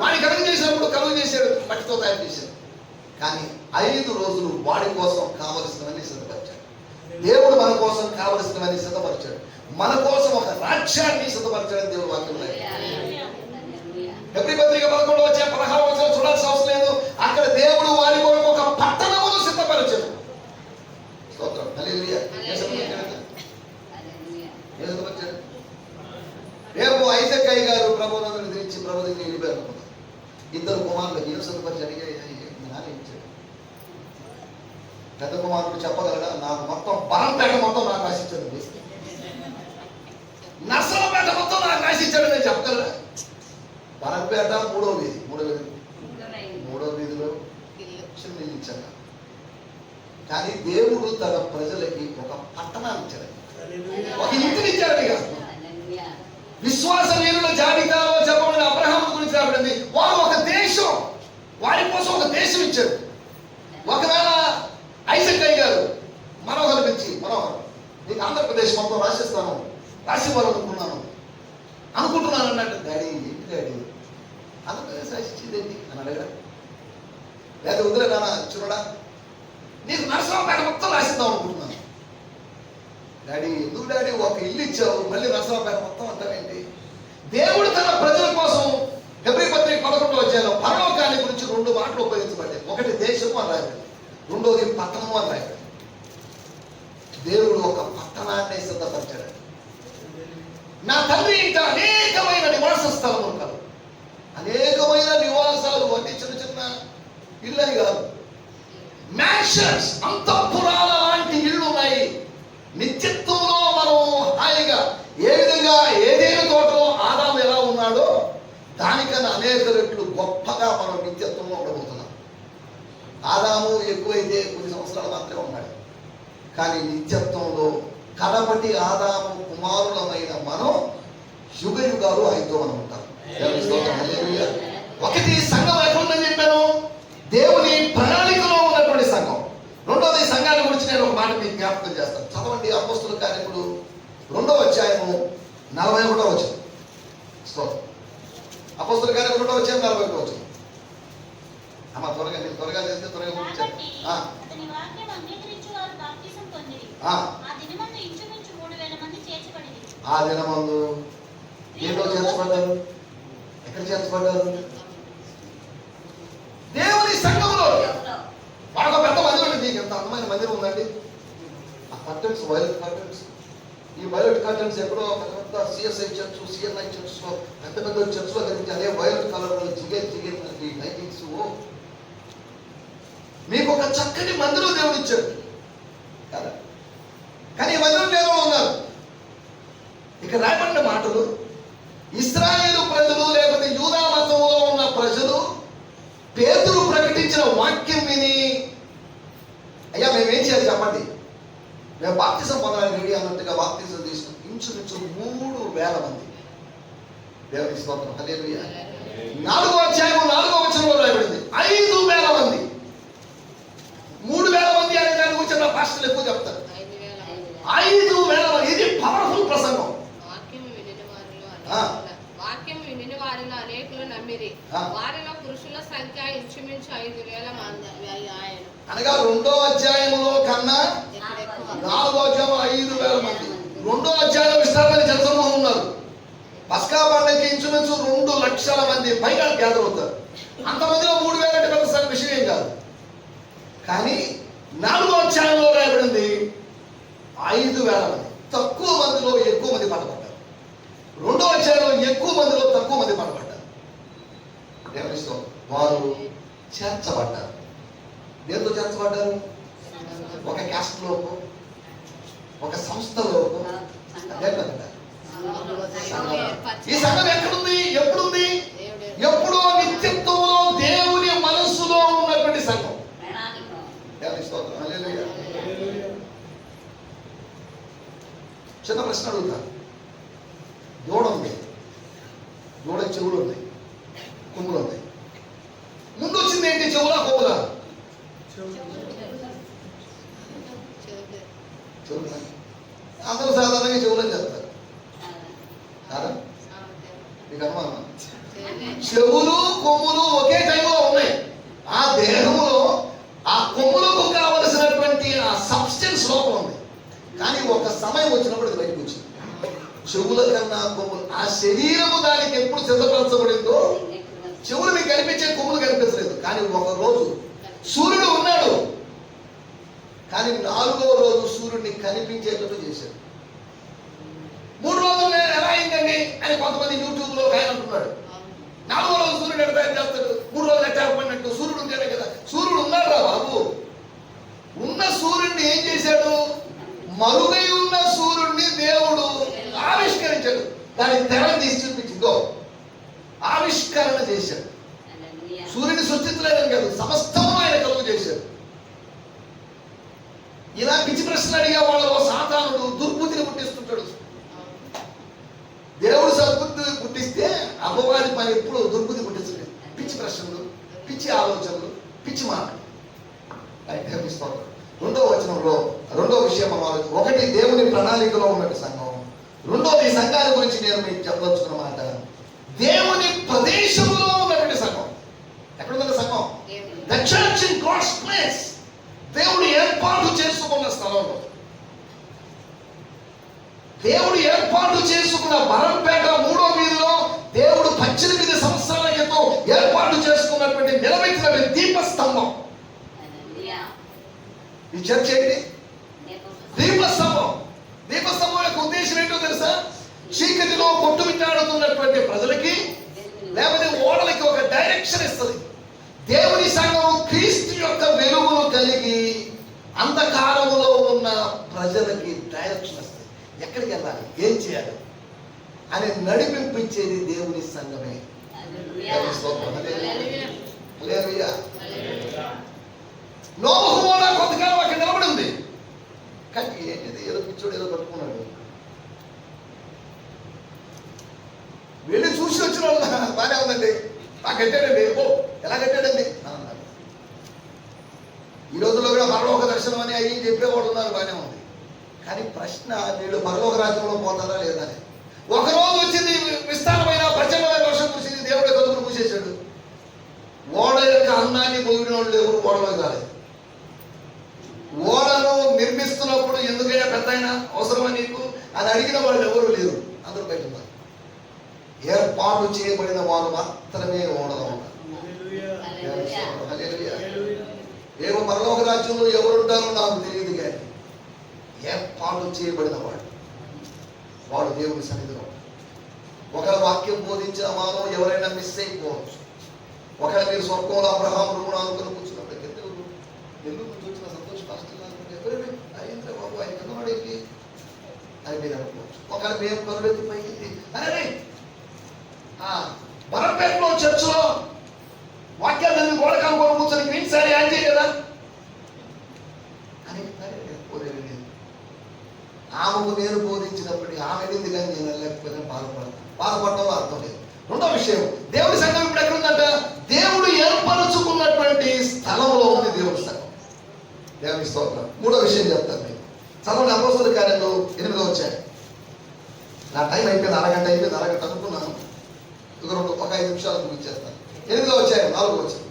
వాడి కలుగు చేసినప్పుడు కలుగు చేశాడు, మట్టితో తయారు చేశాడు. కానీ 5 రోజులు వాడి కోసం కావలసినవన్నీ సిద్ధపరిచాడు. దేవుడు మన కోసం కావలసినవన్నీ సిద్ధపరిచాడు. మన కోసం ఒక రాజ్యాన్ని సిద్ధపరిచాడని దేవుడు వాక్యం. ఎబ్రీ పత్రిక 11వ అధ్యాయం 16వ వచనం చూడాల్సిన అవసరం లేదు. అక్కడ దేవుడు వారి కొరకు ఒక పట్టణమును సిద్ధపరిచాడు. స్తోత్రం, హల్లెలూయా. రేపు ఐజక్ అయ్య గారు ప్రభువుని తెచ్చి ప్రభు దగ్గర వెళ్ళిపోయారు. 2 కుమారులకు ఏం సిద్ధపరిచి అడిగాడు, నాన్న ఇచ్చాడు. పెద్ద కుమారుడు చెప్పగలడా, నాకు మొత్తం పరంపేట మొత్తం నాకు రాసిచ్చాడు, నర్సరావుపేట మొత్తం నాకు రాసిచ్చాడు నేను చెప్పగలరా? పరంపేట 3వ వీధి, 3వ వీధిలో చిన్న ఇల్లు ఇచ్చాడు. కానీ దేవుడు తన ప్రజలకి ఒక పట్టణాన్ని ఇచ్చాడు, ఒక ఇంటిని ఇచ్చాడు. ఇక విశ్వాస వీరుల జాబితాలో చెప్పబడిన అబ్రహాము గురించి రాబడింది. వారు ఒక దేశం, వారి కోసం ఒక దేశం ఇచ్చారు. ఒకవేళ ఐజక్ అయ్య గారు మనోహర్ నుంచి, మనోహర్ నీకు ఆంధ్రప్రదేశ్ మొత్తం రాసిస్తాను, రాసివ్వాలనుకున్నాను అన్నట్టు, డాడీ ఏంటి డాడీ ఆంధ్రప్రదేశ్ రాసిచ్చింది ఏంటి అని అడగడా? లేదా వదిలే నాన్న చూడడా, నీకు నరసరావుపేట మొత్తం రాసిద్దాం అనుకుంటున్నాను. డాడీ ఎందుకు డాడీ, ఒక ఇల్లు ఇచ్చావు, మళ్ళీ నరసరావుపేట మొత్తం అంటావేంటి? దేవుడు తన ప్రజల కోసం హెబ్రీ పత్రిక 11వ అధ్యాయంలో పరలోకాన్ని గురించి 2 మాటలు ఉపయోగించబడ్డాయి. ఒకటి దేశము అని రాయబడింది, 2వది పట్టణము అని రాయబడింది. దేవుడు ఒక పట్టణాన్ని సిద్ధపరిచాడు. నా తండ్రి ఇంకా అనేకమైన నివాస స్థలములు కాదు, అనేకమైన నివాసాలు అంటే చిన్న చిన్న ఇల్లు అని కాదు, మ్యాన్షన్స్, అంతఃపురాల లాంటి ఇళ్ళు ఉన్నాయి. నిత్యత్వంలో మనం హాయిగా ఏ విధంగా ఏదైనా తోటలో ఆదాము ఎలా ఉన్నాడో దానికన్నా అనేక రెట్లు గొప్పగా మనం నిత్యత్వంలో ఉండబోతున్నాం. ఆదాము ఎక్కువైతే కొన్ని సంవత్సరాలు మాత్రమే ఉన్నాడు, కానీ నిత్యత్వంలో కడపటి ఆదాము కుమారులమైన మనం యుగ యుగాలు ఆయనతో మనం ఉంటాం. ఒకటి సంఘం ఎక్కడుందని చెప్పాను, దేవుని ప్రణాళికలో ఉన్నటువంటి సంఘం. రెండోది సంఘాన్ని గురించి నేను ఒక మాట మాట మీకు జ్ఞాపకం చేస్తాను. చదవండి అపోస్తుల కార్యములు 2వ అధ్యాయము 41వ వచనం. అపోస్తుల కార్యములు 2వ అధ్యాయం 41వ వచనం. అమ్మ త్వరగా మీరు త్వరగా చేస్తే త్వరగా ముగించండి. అతని వాక్యం అంగీకరించు వారు బాప్తిసం పొందిరి. ఆ దినమందు ఇంచుమించు 3000 మంది చేర్చబడిరి. ఆ దినమందు ఏంటో చేర్చబడ్డారు? ఎక్కడ చేర్చబడ్డారు? దేవుని సంఘంలో. బాగా పెద్ద మందిరం ఉంది. ఎంత అందమైన మందిరం ఉందండి. ఆ కర్టెన్స్, వైలెట్ కర్టెన్స్. ఈ వైలెట్ కర్టెన్స్ ఎక్కడో పెద్ద సిఎస్ఐ చర్చ్, సిఎన్ఐ చర్చ్ లో పెద్ద పెద్ద చర్చ్ లో కనిపించి అదే వైలెట్ కలర్ లో జిగేది లైటింగ్స్. మీకు ఒక చక్కని మందిరం దేవుడు ఇచ్చాడు కదా. కానీ ఈ మందిరం దేవుడు ఉన్నారు. ఇక రాయబడిన మాటలు, ఇశ్రాయేలు ప్రజలు లేకపోతే యూదా మతంలో ఉన్న ప్రజలు పేతురు ప్రకటించిన వాక్యం విని, అయ్యా మేమేం చేయాలి చెప్పండి, మేము బాప్తిసం పొందడానికి రెడీ అన్నట్టుగా బాప్తిసం తీసుకుని ఇంచుమించు 3000 మంది. దేవుని స్తోత్రం. హల్లెలూయా. 4వ అధ్యాయం 4వ వచనంలో రాయబడింది 5000 మంది. 3000 మంది అనే దాని గురించి నా పాస్టర్లు ఎక్కువ చెప్తారు. 5000 మంది. ఇది పవర్ఫుల్ ప్రసంగం. వాక్యం వినిన వారిలో అనేకులు నమ్మిరి. వారిలో పురుషుల సంఖ్య ఇంచుమించు 5000 మంది. అనగా 2వ అధ్యాయంలో కన్నా 4వ అధ్యాయం 5000 మంది. 2వ అధ్యాయంలో విస్తారమైన జనసమూహం ఉన్నారు. పస్కా పండుగకి ఇంచుమించు 2 లక్షల మంది పైగా గ్యాదర్ అవుతారు. అంతమందిలో 3000 అంటే పెద్ద విషయం ఏం కాదు. కానీ 4వ అధ్యాయంలో రాయబడింది 5000 మంది. తక్కువ మందిలో ఎక్కువ మంది పడబడ్డారు. 2వ అధ్యాయంలో ఎక్కువ మందిలో తక్కువ మంది పడబడ్డారు. దేవునితో వారు చేర్చబడ్డారు. దేంతో చేర్చబడ్డారు? ఒక క్యాస్ట్ లోపు, ఒక సంస్థలోపు. ఈ సంఘం ఎక్కడుంది? ఎప్పుడుంది? ఎప్పుడో నిత్యత్వంలో దేవుని మనస్సులో ఉన్నటువంటి సంఘం. చిన్న ప్రశ్న అడుగుతా. దూడ ఉంది, దూడ చెవులు ఉన్నాయి, కొమ్ములు ఉన్నాయి. ముందు వచ్చింది ఏంటి? చెవులా కొమ్ములా? చెవులు. అందరూ సాధారణంగా చెవులని చెప్తారు కాదా? మీకు అనుమానం? చెవులు కొమ్ములు ఒకే టైంలో ఉన్నాయి. ఆ దేహంలో ఆ కొమ్ములకు కావలసినటువంటి ఆ సబ్స్టెన్స్ లోపల ఉంది. కానీ ఒక సమయం వచ్చినప్పుడు అది బయటకు వచ్చింది. చెవుల కన్నా కొమ్ములు, ఆ శరీరము దానికి ఎప్పుడు సిద్ధపరచబడిందో, చెవులు మీకు కనిపించే, కొమ్ములు కనిపించలేదు. కానీ ఒక రోజు సూర్యుడు ఉన్నాడు, కానీ 4వ రోజు సూర్యుడిని కనిపించేటట్టు చేశాడు. 3 రోజులు ఎలా అయిందండి అని కొంతమంది యూట్యూబ్ లో ఆయన అంటున్నాడు. 4వ రోజు సూర్యుడు ఎట్లా తయారు చేస్తాడు? 3 రోజులు ఎట్లా పడినట్టు? సూర్యుడు ఉంటేనే కదా. సూర్యుడు ఉన్నాడు రా బాబు. ఉన్న సూర్యుడిని ఏం చేశాడు? మరుగై ఉన్న సూర్యుడిని దేవుడు ఆవిష్కరించాడు. దాని తెర తీసి చూపించిందో ఆవిష్కరణ చేశాడు. సూర్యుని సృష్టించలేదని కాదు, సమస్తము ఆయన కలుగు చేశాడు. ఇలా పిచ్చి ప్రశ్నలు అడిగే వాళ్ళలో సాతానుడు దుర్బుద్ధిని పుట్టిస్తుంటాడు. దేవుడు సద్బుద్ధి పుట్టిస్తే అపవాది పని ఎప్పుడు దుర్బుద్ధి పుట్టించలేదు. పిచ్చి ప్రశ్నలు, పిచ్చి ఆలోచనలు, పిచ్చి మాటలు. 2వ వచనంలో 2వ విషయం మనం ఆలోచన. 1 దేవుని ప్రణాళికలో ఉన్నట్టు సంఘం. 2వది ఈ సంఘాల గురించి నేను మీకు చెప్పదలుచుకున్న మాట, దేవుని ప్రదేశంలో ఉన్నటువంటి సంఘం. ఎక్కడుందంటే సంఘం? The church in God's place. దేవుడు ఏర్పాటు చేసుకున్న స్థలంలో, దేవుడు ఏర్పాటు చేసుకున్న బరంపేట 3వ వీధిలో దేవుడు 18 సంవత్సరాల క్రితం ఏర్పాటు చేసుకున్నటువంటి నిలబెట్టిన దీపస్తంభం. ఈ చర్చ్ ఏంటి? దీపస్తంభం. దీపస్తంభం యొక్క ఉద్దేశం ఏంటో తెలుసా? చీకటిలో కొట్టుమిట్టాడుతున్నటువంటి ప్రజలకి లేకపోతే ఓడలకి ఒక డైరెక్షన్ ఇస్తుంది. దేవుని సంఘం క్రీస్తు యొక్క వెలుగును కలిగి అంధకారములో ఉన్న ప్రజలకి డైరెక్షన్ ఇస్తుంది. ఎక్కడికి వెళ్ళాలి, ఏం చేయాలి అని నడిపించేది దేవుని సంఘమే. నోబహు కూడా కొంతకాలం అక్కడ నిలబడి ఉంది. కానీ ఏంటిది, ఏదో పిచ్చోడు ఏదో పట్టుకున్నాడు. వెళ్ళి చూసి వచ్చిన వాళ్ళు బాగానే ఉందండి, బాగా కట్టాడండి. ఓ ఎలా కట్టాడండి అన్నారు. ఈ రోజుల్లో కూడా పరలోక దర్శనం అని అయ్యి చెప్పేవాడు ఉన్నారు, బాగానే ఉంది. కానీ ప్రశ్న, వీళ్ళు పరలోక రాజ్యంలో పోతారా లేదా అని. ఒకరోజు వచ్చింది విస్తారమైన ప్రచండమైన వర్షం కురిసింది, దేవుడి కదుపును మూసేశాడు. ఓడ యొక్క అన్నాన్ని పొగిడిన వాళ్ళు ఎవరు ఓడలో కాలేదు. ఓడను నిర్మిస్తున్నప్పుడు ఎందుకైనా పెద్ద అయినా అవసరమా నీకు అని అడిగిన వాళ్ళు ఎవరు లేరు, అందరూ బయట ఉన్నారు. ఏర్పాటు చేయబడిన వారు మాత్రమే ఓడలో ఉన్నారు. ఏమో పరలోక రాజ్యంలో ఎవరుంటారో నాకు తెలియదు, కానీ ఏర్పాటు చేయబడిన వాడు దేవుని సన్నిధిలో. ఒకవేళ వాక్యం బోధించిన మానవ ఎవరైనా మిస్ అయిపోవచ్చు. ఒకవేళ మీరు స్వర్గంలో అబ్రహాము రుణం అనుకుని కూర్చున్నప్పుడు నెల్లూరు నుంచి వచ్చిన సంతోష్ పాస్టర్ ఎవరైనా అయ్యింద్ర బాబు ఆయన కనున్నాడు ఏంటి అని మీరు అనుకోవచ్చు. ఒకవేళ మేము కనులెత్తి పైకి అరే బరంపేటలో చర్చిలో వాక్యాన్ని గోడ కనుకొని కూర్చొని గ్రీన్ సారీ యాడ్ చేయలేదా అని ఆమెకు నేను బోధించినప్పటికీ ఆమె వెళ్ళింది, కానీ నేను వెళ్ళకపోతే బాధపడటంలో అర్థం లేదు. రెండో విషయం, దేవుడి సంఘం ఇప్పుడు ఎక్కడుందంట? దేవుడు ఏర్పరచుకున్నటువంటి స్థలంలో ఉంది దేవుడి సంఘం. దేవుని స్తోత్రం. మూడో విషయం చెప్తాను మీకు. చదవండి అపోస్తలుల కార్యాలు 8వ అధ్యాయం. నా టైం అయిపోయింది, అరగంట అనుకున్నాను. ఒక 5 నిమిషాలు ముగించేస్తాను. 8వ అధ్యాయం 4వ వచనం.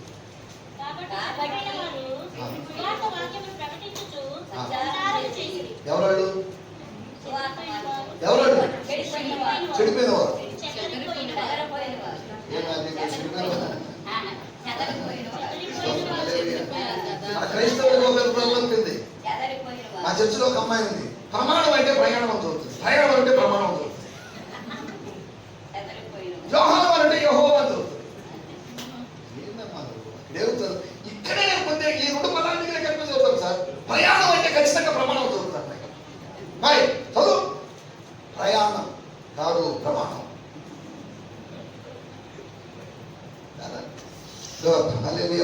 ఎవరాడు? చెడిపోయిన వారు. క్రైస్తవులు మా చర్చిలో ఒక అమ్మాయి ఉంది. ప్రమాణం అంటే ప్రయాణం అని చదువుతుంది, ప్రయాణం అంటే ప్రమాణం అని చదువుతుంది, యోహాను అంటే యెహోవా అని చదువుతుంది. ఇక్కడే కొంత ఈ 2 పదాల దగ్గర కలిపి చదువుతాం సార్. ప్రయాణం అంటే ఖచ్చితంగా ప్రమాణం చదువుతారు. మరి చదువు, ప్రయాణం కాదు ప్రమాణం.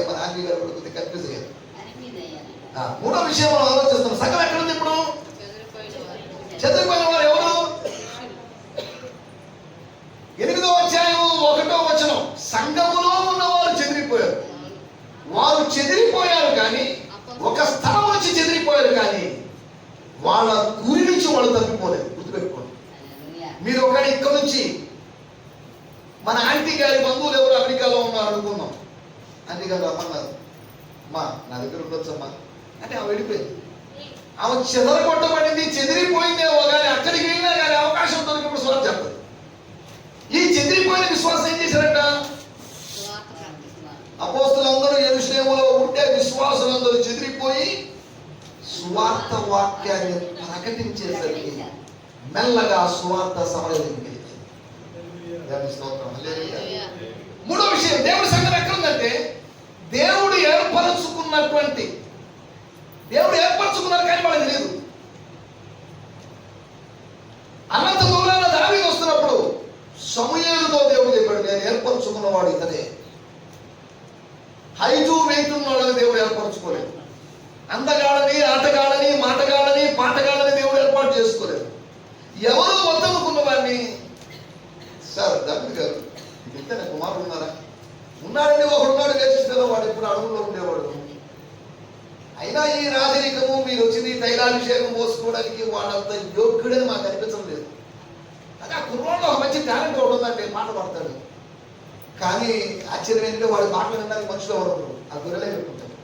మన ఆంటీ గారు కూడా కొద్దిగా కన్ఫ్యూజ్ అయ్యారు. మూడో విషయం మనం ఆలోచిస్తున్నాం. సంఘం ఎక్కడుంది ఇప్పుడు? చెదిరిపోయిన వారు ఎవరు? 8వ అధ్యాయం 1వ వచనం. సంఘములో ఉన్నవారు చెదిరిపోయారు. వారు చెదిరిపోయారు కానీ ఒక స్థలం నుంచి చెదిరిపోయారు, కానీ వాళ్ళ గురి నుంచి వాళ్ళు తప్పిపోలేదు. గుర్తుపెట్టుకోండి. మీరు ఒకటి ఇక్కడ నుంచి మన ఆంటీ గారి బంధువులు ఎవరు అమెరికాలో ఉన్నారు అనుకున్నాం. ఆంటీ గారు రమ్మన్నారు, మా నా దగ్గర ఉండొచ్చమ్మా అంటే ఆమె వెళ్ళిపోయింది. ఆమె చెదరగొట్టబడింది, చెదిరిపోయిందేమో, కానీ అక్కడికి వెళ్ళినా కానీ అవకాశం దొరికినప్పుడు స్వరం చెప్పదు. ఈ చెదిరిపోయిన విశ్వాసం ఏం చేశారంట? అపోస్తలులందరూ యెరూషలేములో ఉంటే విశ్వాసులందరూ చెదిరిపోయి సువార్త వాక్యాన్ని ప్రకటించేసరికి మెల్లగా సువార్త సమయానికి వెళ్ళింది. మూడో విషయం, దేవుడి సంఘం ఎక్కడుందంటే దేవుడు ఏర్పరచుకున్నారు కానీ వాళ్ళకి లేదు. అనంత దూరాన దావీదు వస్తున్నప్పుడు సమూయేలుతో దేవుడు చెప్పాడు, నేను ఏర్పరచుకున్నవాడు ఇతడే. హైజు వెళ్తున్నాడని దేవుడు ఏర్పరచుకోలేదు. అందగాడని, ఆటగాడని, మాటగాడని, పాటగాడని దేవుడు ఏర్పాటు చేసుకోలేదు. ఎవరు వద్దనుకున్న వారిని, సార్ దావీదు గారు ఇంత కుమారుడు ఉన్నారా? ఉన్నాడండి, ఒకడున్నాడు వేచిస్తారో, వాడు ఎప్పుడు అడుగులో ఉండేవాడు. అయినా ఈ రాజరికము మీరు వచ్చింది తైలాభిషేకం పోసుకోవడానికి వాళ్ళంత యోగ్యుడని మాకు అనిపించడం లేదు. అదే ఆ కుర్రోడ్లో ఒక మంచి టాలెంట్ ఒకటి ఉందంటే పాట పాడతాడు. కానీ ఆశ్చర్యం ఏంటంటే వాడి పాటలు వినడానికి మనుషులు ఎవరు ఆ గొర్రెలే పెట్టుకుంటాడు.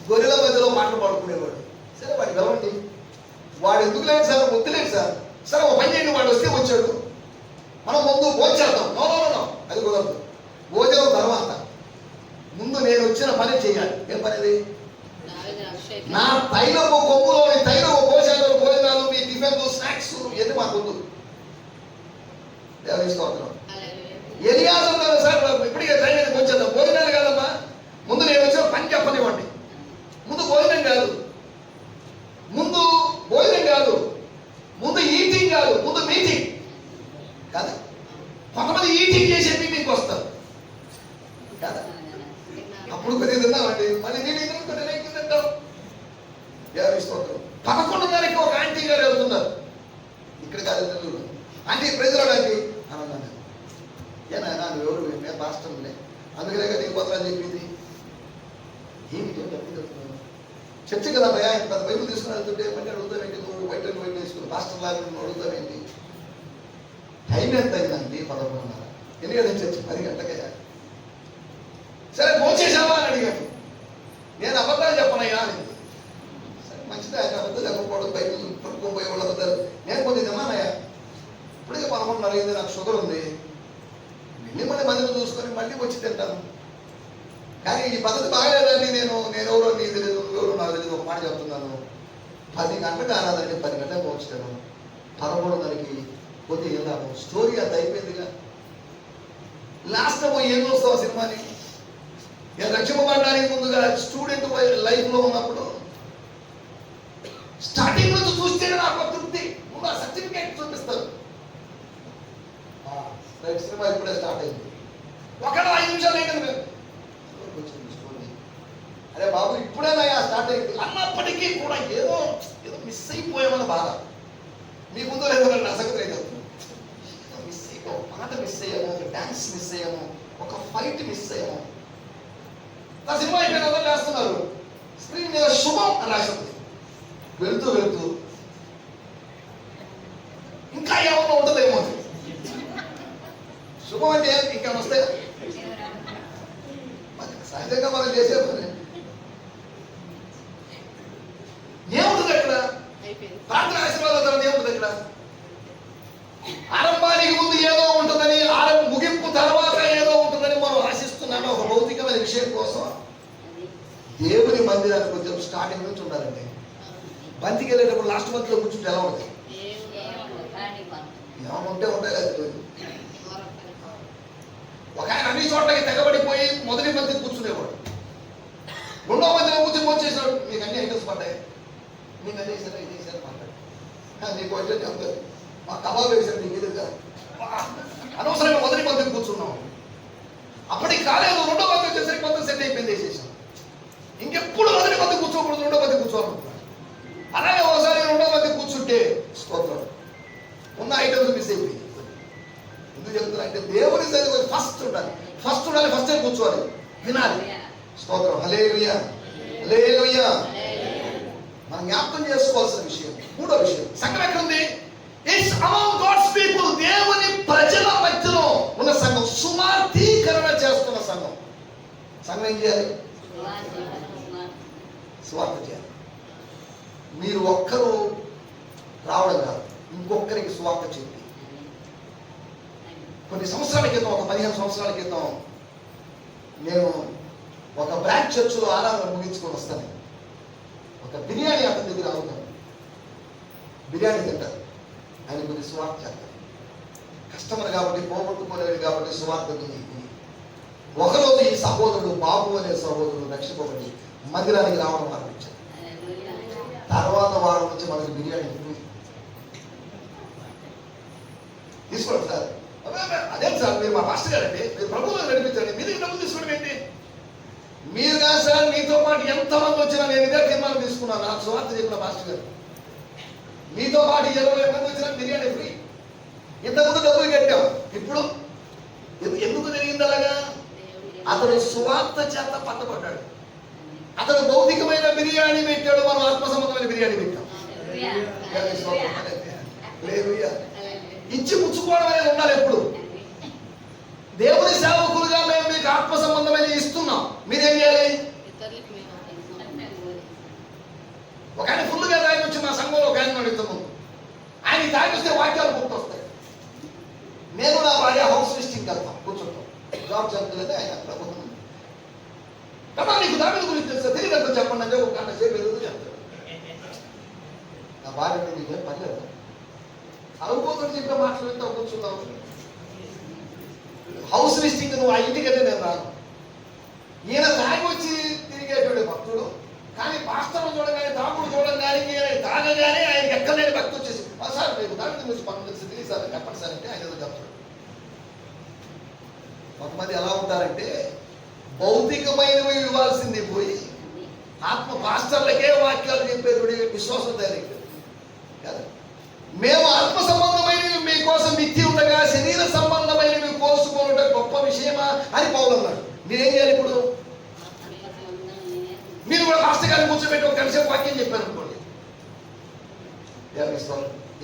గొర్రెల మధ్యలో పాటలు పాడుకునేవాడు. సరే వాడికి వెళ్ళండి, వాడు ఎందుకు లేదు సార్, ముద్దు లేదు సార్. సరే ఒక పని చేయండి, వాడు వస్తే వచ్చాడు, మనం ముందు భోజేద్దాం. నో అది కుదరదు. భోజనం తర్వాత ముందు నేను వచ్చిన పని చేయాలి. ఏం పని అది? నా తైలపు కొమ్ములోని తైలపు భోజనాలు, మీ టిఫిన్ స్నాక్స్ ఇవన్నీ మాకు వద్దు. దేవుని స్తోత్రం. ఎలియాజరు సార్ ఇప్పటికే ట్రైన్ అయితే భోజనం భోజనాలు కాదమ్మా, ముందు నేను వచ్చిన పని చెప్పనివ్వండి. ముందు భోజనం కాదు, ముందు ఈటింగ్ కాదు, ముందు మీటింగ్ కదా. కొంతమంది ఈటింగ్ చేసే మీటింగ్కి వస్తారు కదా, అప్పుడు కొద్దిగా తిన్నామండి, మళ్ళీ మీటింగ్ కొద్దిగా తింటాం. దేవుని స్తోత్రం. 11:30కి ఒక ఆంటీ గారు వెళ్తున్నారు, ఇక్కడ కాదు నెల్లూరు. ఆంటీ ప్రెజర్ ఆంటీ అన్నాను. ఏనా నువ్వు ఎవరు? మేము పాస్టర్లే, అందుకనే నీకు పత్రాలు చెప్పింది. ఏమిటి చెప్పింది చర్చ కదా భయ, పెద్ద బైబుల్ తీసుకుని వెళ్తుంటే ఏమంటే అడుగుతావేంటి, నువ్వు వైట్ అండ్ వైట్ వేసుకుని మాస్టర్ లాగా నువ్వు అడుగుతావేంటి? టైం ఎంత అయిందండి? 11:30. ఎన్ని గంటల చర్చ? 10 గంటలకే. సరే భోంచేసావా అని అడిగాడు. నేను అబద్ధాలు చెప్పనయ్యా అని. సరే మంచిది, ఆయన అబద్ధాలు చెప్పకపోవడం, బైబుల్ పట్టుకొని పోయే వాళ్ళు అబద్ధాలు. నేను కొద్దిగా తిన్నానయ్యా, ఇప్పటికే 11:30 అయింది, నాకు షుగర్ ఉంది, మిమ్మల్ని మందిని చూసుకొని మళ్ళీ వచ్చి తింటాను. కానీ ఈ పద్ధతి బాగాలేదండి, నేను ఎవరో నీకు తెలియదు, ఎవరో నాకు తెలియదు, ఒక మాట చెప్తున్నాను. 10 గంటలకు ఆరాధనకి 10 గంటలకు పోస్తాను, 11:30కి పోతే ఏం లాభం? స్టోరీ అంత అయిపోయిందిగా. లాస్ట్ పోయి ఏం చూస్తావు సినిమాని? నేను రక్షింపబడడానికి ముందుగా స్టూడెంట్ లైఫ్లో ఉన్నప్పుడు స్టార్టింగ్ నుంచి చూస్తేనే నాకు తృప్తి. ముందు ఆ సర్టిఫికేట్ చూపిస్తారు. సినిమా ఇప్పుడే స్టార్ట్ అయింది, 5 నిమిషాలు ఏంటంటే అరే బాబు ఇప్పుడేనా స్టార్ట్ అయింది అన్నప్పటికీ కూడా ఏదో మిస్ అయిపోయామని బాధ. మీ ముందు లేదో నా సంగతి లేదు, మిస్ అయిపో, పాట మిస్ అయ్యాము, ఒక డాన్స్ మిస్ అయ్యాము, ఒక ఫైట్ మిస్ అయ్యాము. నా సినిమా అయిపోయిన అందరూ వేస్తున్నారు, స్క్రీన్ మీద శుభం అని రాసింది. వెళుతూ వెళుతూ ఇంకా ఏమన్నా ఉంటుందేమో, శుభం అంటే ఇంకా వస్తాయి. సహజంగా మనం చేసే పని ఏముంటుంది అక్కడ? ప్రార్థన ఆశీర్వాదం తర్వాత ఏముంటుంది అక్కడ? ఆరంభానికి ముందు ఏదో ఉంటుందని, ముగింపు తర్వాత ఏదో ఉంటుందని మనం ఆశిస్తున్నాము ఒక భౌతికమైన విషయం కోసం. దేవుని మందిరానికి కొంచెం స్టార్టింగ్ నుంచి ఉండాలండి. బంతికి వెళ్ళేటప్పుడు లాస్ట్ మంత్ లో కూర్చుంటే ఎలా ఉంటుంది? ఏమంటే ఉంటాయి కదా. ఒక ఆయన అన్ని చోట్లకి తెగబడిపోయి మొదటి మందికి కూర్చునేవాడు, 2వ మందిలో కూర్చొని వచ్చేసాడు. మీకు అన్ని ఐటమ్స్ పడ్డాయి, మీకు అన్ని వేసారా, ఇది వేసారా మాట్లాడు, నీకు వచ్చే చెప్తారు, మా కబాబ్ వేసారు, నీకు ఇది కాదు. అనవసరంగా మొదటి మందికి కూర్చున్నాం. అప్పటికి కాలేదు, 2వ మంది వచ్చేసరికి మొత్తం సెట్ అయిపోయింది, వేసేసాం. ఇంకెప్పుడు మొదటి మంది కూర్చోకూడదు, 2వ మంది కూర్చోవాలనుకున్నాను. అలాగే ఒకసారి 2వ మంది కూర్చుంటే స్తోత్రం ఉన్న ఐటమ్స్ మిస్ అయిపోయింది. ఎందుకు చెప్తున్నా అంటే దేవుని సన్నిధికి ఫస్ట్ ఉండాలి, ఫస్ట్ కూర్చోవాలి, వినాలి. స్తోత్రం, హల్లెలూయా, హల్లెలూయా. మనం జ్ఞాపకం చేసుకోవాల్సిన విషయం, 3వ విషయం, సంఘం ఎక్కడుంది? It's among God's people. దేవుని ప్రజల మధ్యలో ఉన్న సంఘం, సువార్తీకరణ చేస్తున్న సంఘం. సంఘం ఏం చేయాలి? సువార్త చేయాలి. మీరు ఒక్కరు రావడం కాదు, ఇంకొకరికి సువార్త చెప్పి. కొన్ని సంవత్సరాల క్రితం, ఒక 15 సంవత్సరాల క్రితం నేను ఒక బ్రాంచ్ చర్చిలో ఆరాధన ముగించుకొని వస్తాను. ఒక బిర్యానీ అతని దగ్గర అవుతాను, బిర్యానీ తింటారు, ఆయన కొన్ని సువార్త చేస్తారు. కస్టమర్ కాబట్టి, పోగొట్టుకోలేడు కాబట్టి సువార్త విని ఒకరోజు ఈ సహోదరుడు, బాబు అనే సహోదరుడు రక్షింపబడి మందిరానికి రావడం ఆరంభించారు. తర్వాత వారం నుంచి మనకి బిర్యానీ తీసుకోండి సార్. అదే సార్, మీరు మా మాస్టర్ గారండి, మీరు ప్రభుత్వం నడిపించండి, మీ దగ్గర డబ్బులు తీసుకోవడం ఏంటి? మీరు కాదు సార్, మీతో పాటు ఎంతమంది వచ్చినా నేను ఇదే తీర్మానం తీసుకున్నాను. నాకు సువార్త చెప్పిన మాస్టర్ గారు, మీతో పాటు 20 మంది వచ్చినా బిర్యానీ ఫ్రీ. ఇంతకుముందు డబ్బులు కట్టాం, ఇప్పుడు ఎందుకు జరిగింది అలాగా? అతను సువార్త చేత పట్టబడ్డాడు. అతను భౌతికమైన బిర్యానీ పెట్టాడు, మనం ఆత్మ సంబంధమైన బిర్యానీ పెట్టాం. ఇచ్చి పుచ్చుకోవడం అనేది ఉండాలి ఎప్పుడు. దేవుని సేవకులుగా మేము మీకు ఆత్మ సంబంధమైన ఇస్తున్నాం, మీరేం చేయాలి? ఒక ఆయన ఫుల్గా తాగి వచ్చి మా సంఘంలో ఒక ఆయన అడుగుతాము, ఆయన తాగి వస్తే వాక్యాలు గుర్తొస్తాయి. నేను నా భార్య హౌస్ లిస్టింగ్ వెళ్తాం, కూర్చుంటాం, జాబ్ చెప్తలేదే ఆయన ప్రభుత్వం కదా, నీకు దాని గురించి తెలుసా, తెలియదు చెప్పండి అంటే ఒక గంట సేపు ఎదురు చెప్తాడు. నా భార్య నీకేం పర్లేదు, అనుకోకుండా చెప్పే మాట్లాడుతూ కూర్చుందాం. హౌస్ లిస్టింగ్ నువ్వు ఆ ఇంటికైతే నేను రాను. ఈయన తాగి వచ్చి తిరిగేటువంటి భక్తుడు, కానీ పాస్టర్లు చూడగానే, తాగుడు చూడగానే, ఈయన తాగగానే ఆయనకి ఎక్కలేని భక్తి వచ్చేసి, సార్ మీకు దాని గురించి పనులు తెలిసి తెలియదు సార్, చెప్పండి సార్ అంటే ఆయన ఏదో చెప్తాడు. కొంతమంది ఎలా ఉంటారంటే భౌతికమైనవి ఇవ్వాల్సింది పోయి ఆత్మ పాస్టర్లకే వాక్యాలు చెప్పేటువంటి విశ్వాసం తయారైంది కదా. మేము ఆత్మ సంబంధమైనవి మీకోసం మిక్కి ఉండగా శరీర సంబంధమైనవి కోసుకోవడం గొప్ప విషయమా అని పౌలు అన్నాడు. మీరేం చేయాలి ఇప్పుడు? మీరు కూడా మాస్టర్ గారిని కూర్చోబెట్టి ఒక గంట సేపు వాక్యం చెప్పారు అనుకోండి,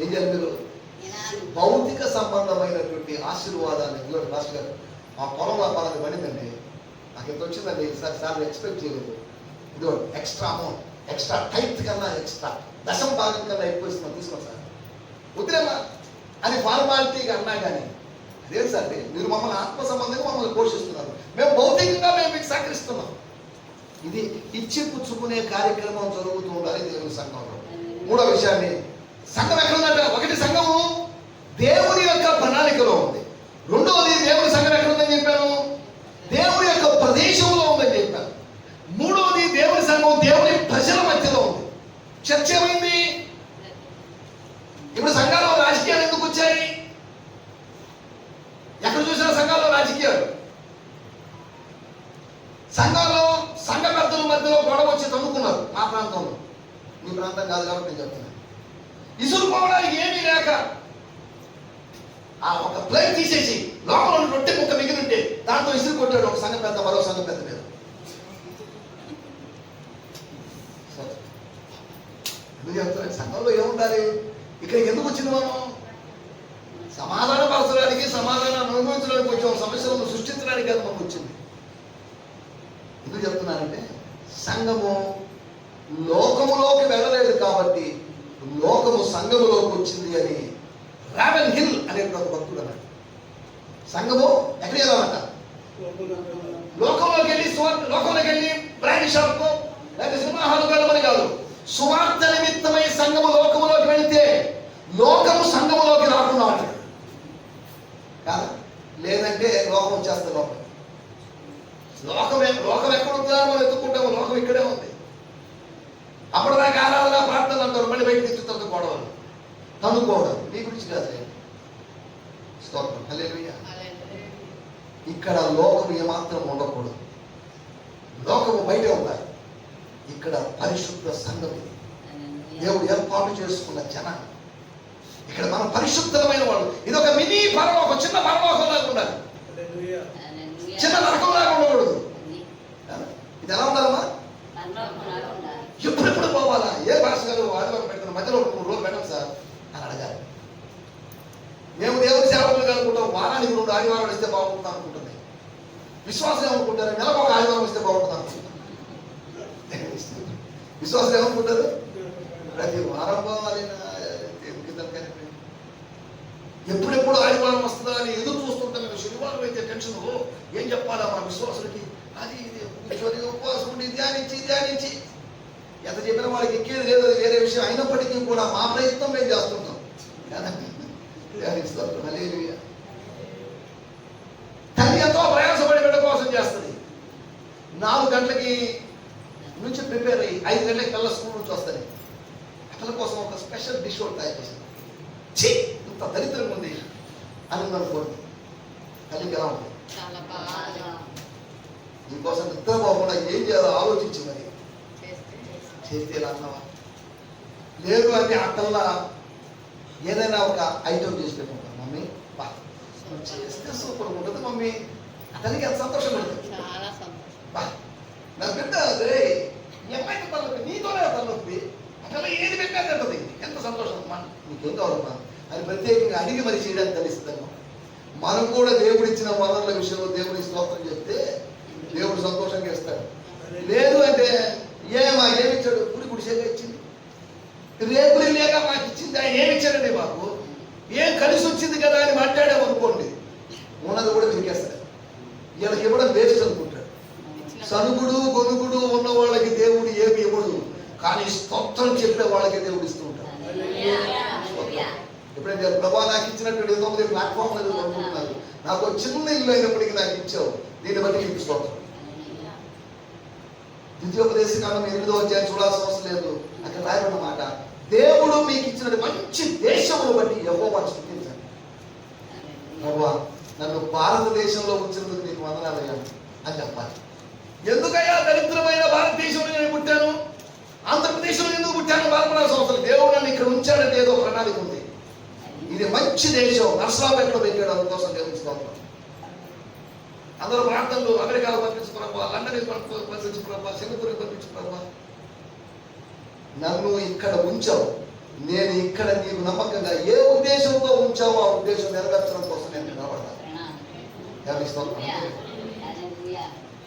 ఏం చేయాలి మీరు? భౌతిక సంబంధమైనటువంటి ఆశీర్వాదాన్ని ఇవ్వండి. మాస్టర్ గారు మా పొలం వ్యాపారాన్ని పడిందండి, నాకు ఎంత వచ్చిందండి, సార్ ఎక్స్పెక్ట్ చేయలేదు, ఇదో ఎక్స్ట్రా అమౌంట్, ఎక్స్ట్రా టైత్ కన్నా ఎక్స్ట్రా దశం భాగం కన్నా ఎక్కువ ఇస్తున్నాం, తీసుకోండి సార్, వద్దులేమ్మా అని ఫార్మాలిటీగా అన్నా కానీ అదేం సార్ మీరు మమ్మల్ని ఆత్మ సంబంధంగా మమ్మల్ని పోషిస్తున్నారు, మేము భౌతికంగా మేము మీకు సహకరిస్తున్నాం. ఇది ఇచ్చి పుచ్చుకునే కార్యక్రమం జరుగుతూ ఉండాలి దేవుని సంఘంలో. మూడో విషయాన్ని, సంఘం ఎక్కడ ఉందంటే, ఒకటి సంఘము దేవుని యొక్క ప్రణాళికలో ఉంది, రెండవది దేవుని సంఘం ఎక్కడ ఉందని చెప్పాను, దేవుని యొక్క ప్రదేశంలో ఉందని చెప్పాను, మూడవది దేవుని సంఘం దేవుని ప్రజల మధ్యలో ఉంది. చర్చ ఏమైంది? ఇప్పుడు సంఘాల్లో రాజకీయాలు ఎందుకు వచ్చాయి? ఎక్కడ చూసినా సంఘాల్లో రాజకీయాలు, సంఘాల్లో సంఘ పెద్దల మధ్యలో గొడవ వచ్చి తన్నుకున్నారు. మా ప్రాంతంలో, మీ ప్రాంతం కాదు కాబట్టి నేను చెప్తున్నాను. ఇసురుకోవడానికి ఏమీ లేక ఆ ఒక ప్లేట్ తీసేసి లోపల రొట్టె ముక్క మిగిలి ఉంటే దాంతో ఇసురు కొట్టాడు ఒక సంఘ పెద్ద మరో సంఘ పెద్ద మీద. ఎందుకు చెప్తున్నాను? సంఘంలో ఏముండాలి? ఇక్కడికి ఎందుకు వచ్చింది? మనం సమాధాన పరచడానికి, సమాధానం అనుభవించడానికి వచ్చాం, సమస్యలను సృష్టించడానికి అది మనకు వచ్చింది. ఎందుకు చెప్తున్నానంటే, సంఘము లోకములోకి వెళ్ళలేదు కాబట్టి లోకము సంఘములోకి వచ్చింది అని రావెన్ హిల్ అనేటువంటి భక్తుడు అన్నాడు. సంఘము ఎక్కడికి వెళ్ళాలంట? లోకంలోకి వెళ్ళి లోకంలోకి వెళ్ళి బ్రాండ్ షాప్కు లేకపోతే సినిమా హాల్కి వెళ్ళమని కాదు, సువార్త నిమిత్తమై సంఘము లోకములోకి వెళితే లోకము సంఘములోకి రాకుండా ఉంటాడు కాదు. లేదంటే లోకం వచ్చేస్తే లోకం ఎక్కడ ఉందా మనం ఎత్తుకుంటాము, లోకం ఇక్కడే ఉంది. అప్పటిదాకా ఆరాధన ప్రార్థన అంటారు, మళ్ళీ బయట తెచ్చుతుంది గొడవలు తనుకోవడం. మీ గురించి కాదు, స్తోత్రం, హల్లెలూయా. ఇక్కడ లోకం ఏమాత్రం ఉండకూడదు, లోకము బయటే ఉండాలి. ఇక్కడ పరిశుద్ధ సంఘం, ఇది దేవుడు ఏర్పాటు చేసుకున్న జనం. ఇక్కడ మనం పరిశుద్ధమైన వాళ్ళు. ఇది ఒక మినీ పరలోకం, చిన్న పరలోకం లాగా ఉండాలి, చిన్న నరకం లాగా ఉండకూడదు. ఇది ఎలా ఉండాలమ్మా? ఎప్పుడెప్పుడు పోవాలా? ఏ భాష గారు ఆదివారం పెడతాను, మధ్యలో 3 రోజులు పెట్టండి సార్ అని అడగాలి. మేము దేవుడి సేవకులు అనుకుంటాం, వారానికి 2 ఆదివారాలు ఇస్తే బాగుంటుంది అనుకుంటుంది. విశ్వాసం ఏమనుకుంటారు? నెలకు ఒక ఆదివారం ఇస్తే బాగుంటుంది అనుకుంటుంది. విశ్వాసం ఏమనుకుంటారు? ప్రతి వారం పోవాలి. ఎప్పుడెప్పుడు ఆదివారం వస్తుందా అని ఎదురు చూస్తుంటాం. మేము శనివారం అయితే టెన్షన్, ఏం చెప్పాలా మా విశ్వాసులకి, అది ఇది ఉపవాసం ఉండి ధ్యానించి ఎంత చెప్పినా వాళ్ళకి ఎక్కేది లేదు, అది వేరే విషయం. అయినప్పటికీ కూడా మా ప్రయత్నం మేము చేస్తుంటాం. తల్లి ఎంతో ప్రయాసపడి బిడ్డ కోసం చేస్తుంది. 4 గంటలకి నుంచి ప్రిపేర్ అయ్యి 5 గంటలకి కల్లా స్కూల్ నుంచి వస్తుంది. పిల్లల కోసం ఒక స్పెషల్ డిష్ ఒకటి తయారు చేసింది. ఇంత దరిద్రంగా ఉంది అని అనుకోండి, తల్లికి ఎలా ఉంటుంది? దీనికోసం నిద్రపోకుండా ఏం చేయాలో ఆలోచించి మరి చేస్తే ఎలా అన్నావా? లేదు అంటే అక్కల్లా ఏదైనా ఒక ఐటమ్ చేసి పెట్టుకుంటాం. మమ్మీ బా చేస్తే సూపర్ ఉంటుంది మమ్మీ, అతనికి ఎంత సంతోషం ఉంటుంది. బా నా బిడ్డ అదే ఎమ్మాయికి తలనొప్పి, నీతోనే తలనొప్పి, అక్కడ ఏది పెట్టినా తింటది, ఎంత సంతోషం అమ్మా, నీకేం కావాలమ్మా అని ప్రత్యేకంగా అడిగి మరి చేయడానికి తెలుస్తుందమ్మా. మనం కూడా దేవుడిచ్చిన వనరుల విషయంలో దేవుడి స్తోత్రం చెప్తే దేవుడు సంతోషంగా ఇస్తాడు. లేదు అంటే ఏమిచ్చాడు? గుడిసేగా ఇచ్చింది, రేపులు లేక మాకు ఇచ్చింది. ఆయన ఏమిచ్చాడండి మాకు? ఏం కలిసి వచ్చింది కదా అని మాట్లాడామనుకోండి, ఉన్నది కూడా విరికేస్తాడు. వీళ్ళకి ఇవ్వడం వేస్ట్ అనుకుంటాడు. సనుగుడు గొనుగుడు ఉన్న వాళ్ళకి దేవుడు ఏమి ఇవ్వడు, కానీ స్తోత్రం చెప్పే వాళ్ళకి దేవుడు ఇస్తూ ఉంటాడు. ఎప్పుడైతే ప్రభా నాకు ఇచ్చినట్టు 9 ప్లాట్ఫామ్ అనుకుంటున్నారు, నాకు చిన్న ఇల్లు అయినప్పటికీ నాకు ఇచ్చావు, దీన్ని బట్టి నీకు స్తోత్రం. ద్వితీయోపదేశకాండం 8వ అధ్యాయం చూడాల్సిన అవసరం లేదు, అక్కడ రాయబడిన మాట, దేవుడు మీకు ఇచ్చిన మంచి దేశమును బట్టి యెహోవాను స్తుతించండి. ప్రభువా నన్ను భారతదేశంలో ఉంచినందుకు నీకు వందనాలయ్యా అని చెప్పాలి. ఎందుకయ్యా దరిద్రమైన భారతదేశంలో నేను పుట్టాను, ఆంధ్రప్రదేశ్లో ఎందుకు పుట్టాను బాధపడాల్సిన అవసరం. దేవుడు నన్ను ఇక్కడ ఉంచాడంటే ఏదో ప్రణాళిక ఉంది. ఇది మంచి దేశం, నర్సరావుపేటలో పెట్టాడు, అందుకోసం దేవుని స్తోత్రం. అందరూ ప్రాంతంలో అమెరికాలో పంపించుకున్నావా, లండన్కి పంపించుకున్నావా, సింగపూర్కి పంపించుకున్నావా? నన్ను ఇక్కడ ఉంచావు, నేను ఇక్కడ నీకు నమ్మకంగా ఏ ఉద్దేశంతో ఉంచావో ఆ ఉద్దేశం నెరవేర్చడం కోసం నేను నిలబడతాను.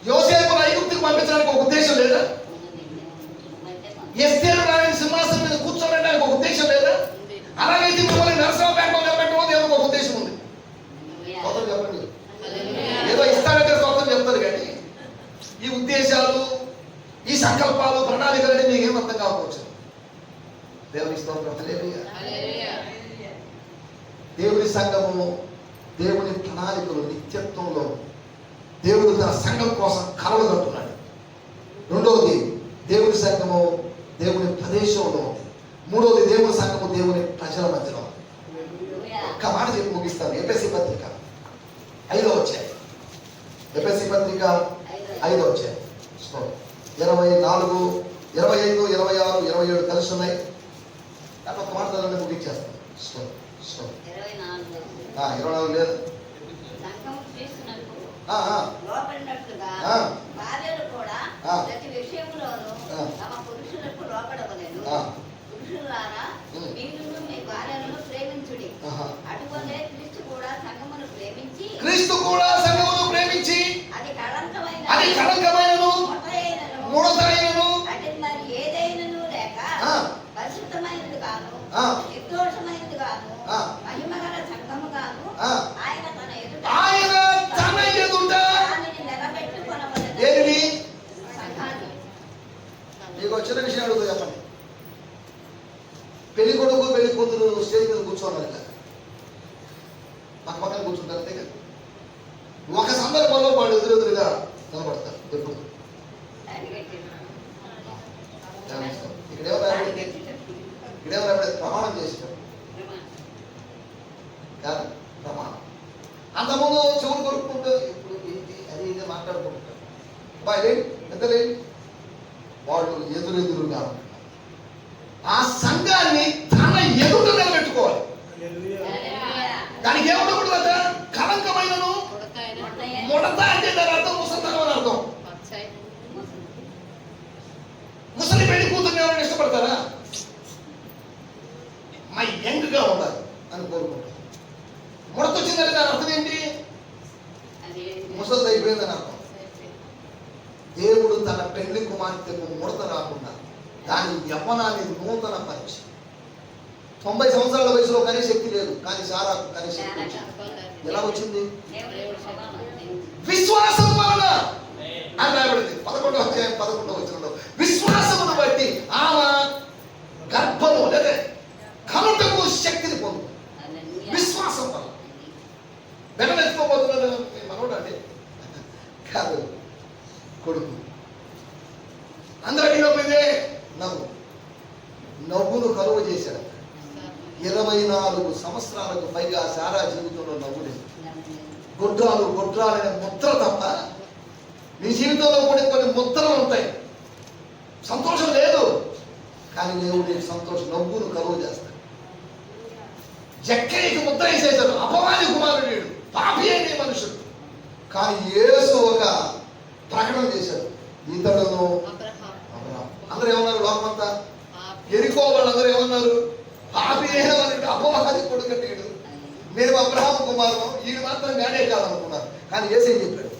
యోసేపును ఐగుప్తుకు పంపించడానికి ఒక ఉద్దేశం లేదా? ఎస్తేరు రాణిని సింహాసనం మీద కూర్చోబెట్టడానికి ఒక ఉద్దేశం లేదా? అలాగైతే మిమ్మల్ని నరసింహపేటలో నిలబెట్టడం దేవునికి ఒక ఉద్దేశం ఉంది. స్తోత్రం చెప్పండి. ఏదో ఇస్తానంటే స్తోత్రం చెప్తారు, కానీ ఈ ఉద్దేశాలు, ఈ సంకల్పాలు, ప్రణాళికలు మీకు ఏం అర్థం కాకపోవచ్చు. దేవుని స్తోత్రం. దేవుని సంఘము, దేవుని ప్రణాళికలు నిత్యత్వంలో దేవుడు తన సంఘం కోసం కలలు కట్టున్నాడు. రెండవది దేవుని సంఘము దేవుని ప్రదేశంలో ఉంది. మూడవది దేవుని సంఘము దేవుని ప్రజల మధ్యలో ఉంది. ఒక్క మాట చెప్పి ముగిస్తాను. ఎఫెసీ పత్రిక 5వ అధ్యాయం. ఎఫెసీ పత్రిక 5వ అధ్యాయం 24, 25, 26, 27 కలిసి ఉన్నాయి. ఒక్క మాట ముగించేస్తాను. 24 లేదు. లోపడినట్లుగా భార్యలు కూడా ప్రతి విషయంలోనూ తమ పురుషులకు లోపడవలెను. పురుషులారా, మీరు మీ భార్యలను ప్రేమించుడి. అటువలే క్రీస్తు కూడా సంఘమును ప్రేమించి అది కళంకమైనను ముడతైనను అంటే మరి ఏదైనను లేక పరిశుద్ధమైనది గాను నిర్దోషమైనది గాను మహిమగల సంఘము గాను ఆయన తన ఎదుట మీకు చిన్న విషయం అడుగుతా చెప్పండి. పెళ్లి కొడుకు పెళ్లి కూతురు స్టేజ్ మీద కూర్చోవాలి కదా, పక్కన కూర్చుంటారు. అంతే కదా. ఒక సందర్భంలో వాళ్ళు ఎదురెదురుగా నిలబడతారు. ఎప్పుడు ఇక్కడేమో ప్రమాణం చేసినారు కాదు, ప్రమాణం. అంతకుముందు చెవులు కొరుక్కుంటూ ఇప్పుడు ఏంటి అది ఇది మాట్లాడుకుంటారు. బాయ్ పెద్దలేండి, వాళ్ళు ఎదురెదురుగా ఆ సంఘాన్ని తన ఎదుట నిలబెట్టుకోవాలి. దానికి ఏముండకూడదట? కలంకమైనను ముడత అంటే దాని అర్థం ముసలితనం అని అర్థం. ముసలి పెళ్లి కూతుర్ని ఎవరైనా ఇష్టపడతారా? మా యంగ్ గా ఉండాలి అని కోరుకుంటారు. ముడత వచ్చిందంటే దాని అర్థం ఏంటి? ముసలి అయిపోయిందని అర్థం. దేవుడు తన పెళ్లి కుమార్తెకు ముడత రాకుండా దాని యవ్వనాన్ని నూతన పరిచి 90 సంవత్సరాల వయసులో కనే శక్తి లేదు, కానీ సారాకు కనే శక్తి ఎలా వచ్చింది? విశ్వాసం వలన అని రాయబడింది 11వ అధ్యాయం 11వ వచనంలో. విశ్వాసమును బట్టి ఆమె గర్భము లేదా కనుటకు శక్తిని పొందు. విశ్వాసం వల్ల వెనలు ఎత్తుకోబోతున్నారు. మనోడు అండి కాదు, కొడుకు. అందరూ అడిగినప్పుడే నవ్వును కలువ చేశాడు. 24 సంవత్సరాలకు పైగా సారా జీవితంలో నవ్వు లేదు. గొడ్రాలనే ముద్ర తప్ప నీ జీవితంలో కూడా కొన్ని ముద్రలు ఉంటాయి. సంతోషం లేదు, కానీ దేవుడు సంతోషం నవ్వును కలువ చేస్తాడు. జక్కయ్యకి ముద్ర వేసేశాడు. అపవాది కుమారుడు, పాపి అనే మనుషుడు. కానీ యేసు ఒక ప్రకటన చేశాడు, ఇతడును అందరూ ఏమన్నారు? లోకమంతా ఎరికో వాళ్ళందరూ ఏమన్నారు? పాపి అయిన వాళ్ళకి అపవాది కొడుకట్టాడు. మేము అబ్రహాం కుమారుడు, వీడు మాత్రం గానే కాదనుకున్నారు. కానీ యేసు ఏం చెప్పాడు?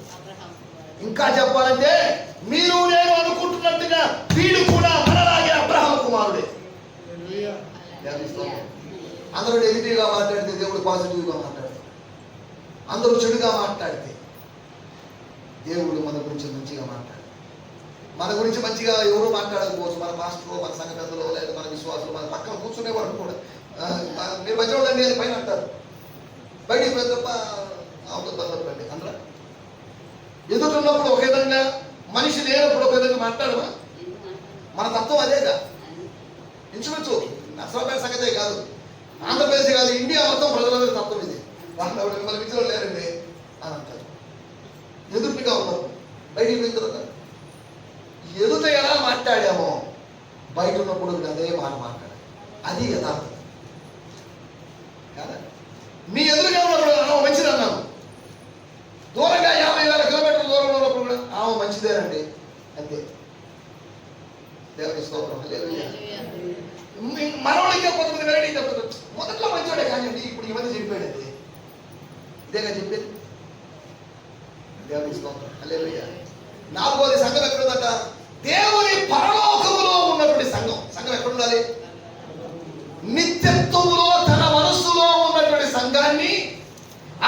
ఇంకా చెప్పాలంటే మీరు నేను అనుకుంటున్నట్టుగా వీడు కూడా మనలాగే అబ్రహాం కుమారుడే. అందరూ నెగిటివ్గా మాట్లాడితే దేవుడు పాజిటివ్గా మాట్లాడతాడు. అందరూ చెడుగా మాట్లాడితే దేవుడు మన గురించి మంచిగా మాట్లాడు. మన గురించి మంచిగా ఎవరు మాట్లాడకపోవచ్చు, మన పాస్టర్లో, మన సంఘ పెద్దలో, లేదా మన విశ్వాసులు, మన పక్కన కూర్చునేవాడు కూడా మీరు మధ్య ఉండండి అని పైన అంటారు. బయటికి పెద్దప్ప అవతలండి అందరూ ఎదుటిన్నప్పుడు ఒక విధంగా, మనిషి లేనప్పుడు ఒక విధంగా మాట్లాడమా? మన తత్వం అదేగా. ఇంచుమించు నర్సరావుపేట సంగతే కాదు, ఆంధ్రప్రదేశ్ కాదు, ఇండియా మొత్తం ప్రజలందరి తత్వం ఇది. వాళ్ళు మన విద్యలో లేరండి అని అంటారు. ఎదుటిగా ఉన్నారు. బయటికి పోయిన తర్వాత ఎదుట ఎలా మాట్లాడామో బయట ఉన్నప్పుడు అదే మాట మాట్లాడాలి. అది యథార్థం కదా. మీ ఎదురుగా ఉన్నప్పుడు మంచిది అన్నాను, దూరంగా 50,000 స్తోత్రం. మనోళ్ళకే కొంతమంది వెరైటీ చెప్తారు. మొదట్లో మంచివాడే కానివ్వండి, ఇప్పుడు ఈ మధ్య చెడిపోయాడు. అది ఇదేగా చెప్పేది. దేవుని స్తోత్రం. హల్లెలూయా. 4వది సంఘం ఎక్కడుందట? దేవుని పరలోకములో ఉన్నటువంటి సంఘం. సంఘం ఎక్కడుండాలి? నిత్యత్వములో తన మనస్సులో ఉన్నటువంటి సంఘాన్ని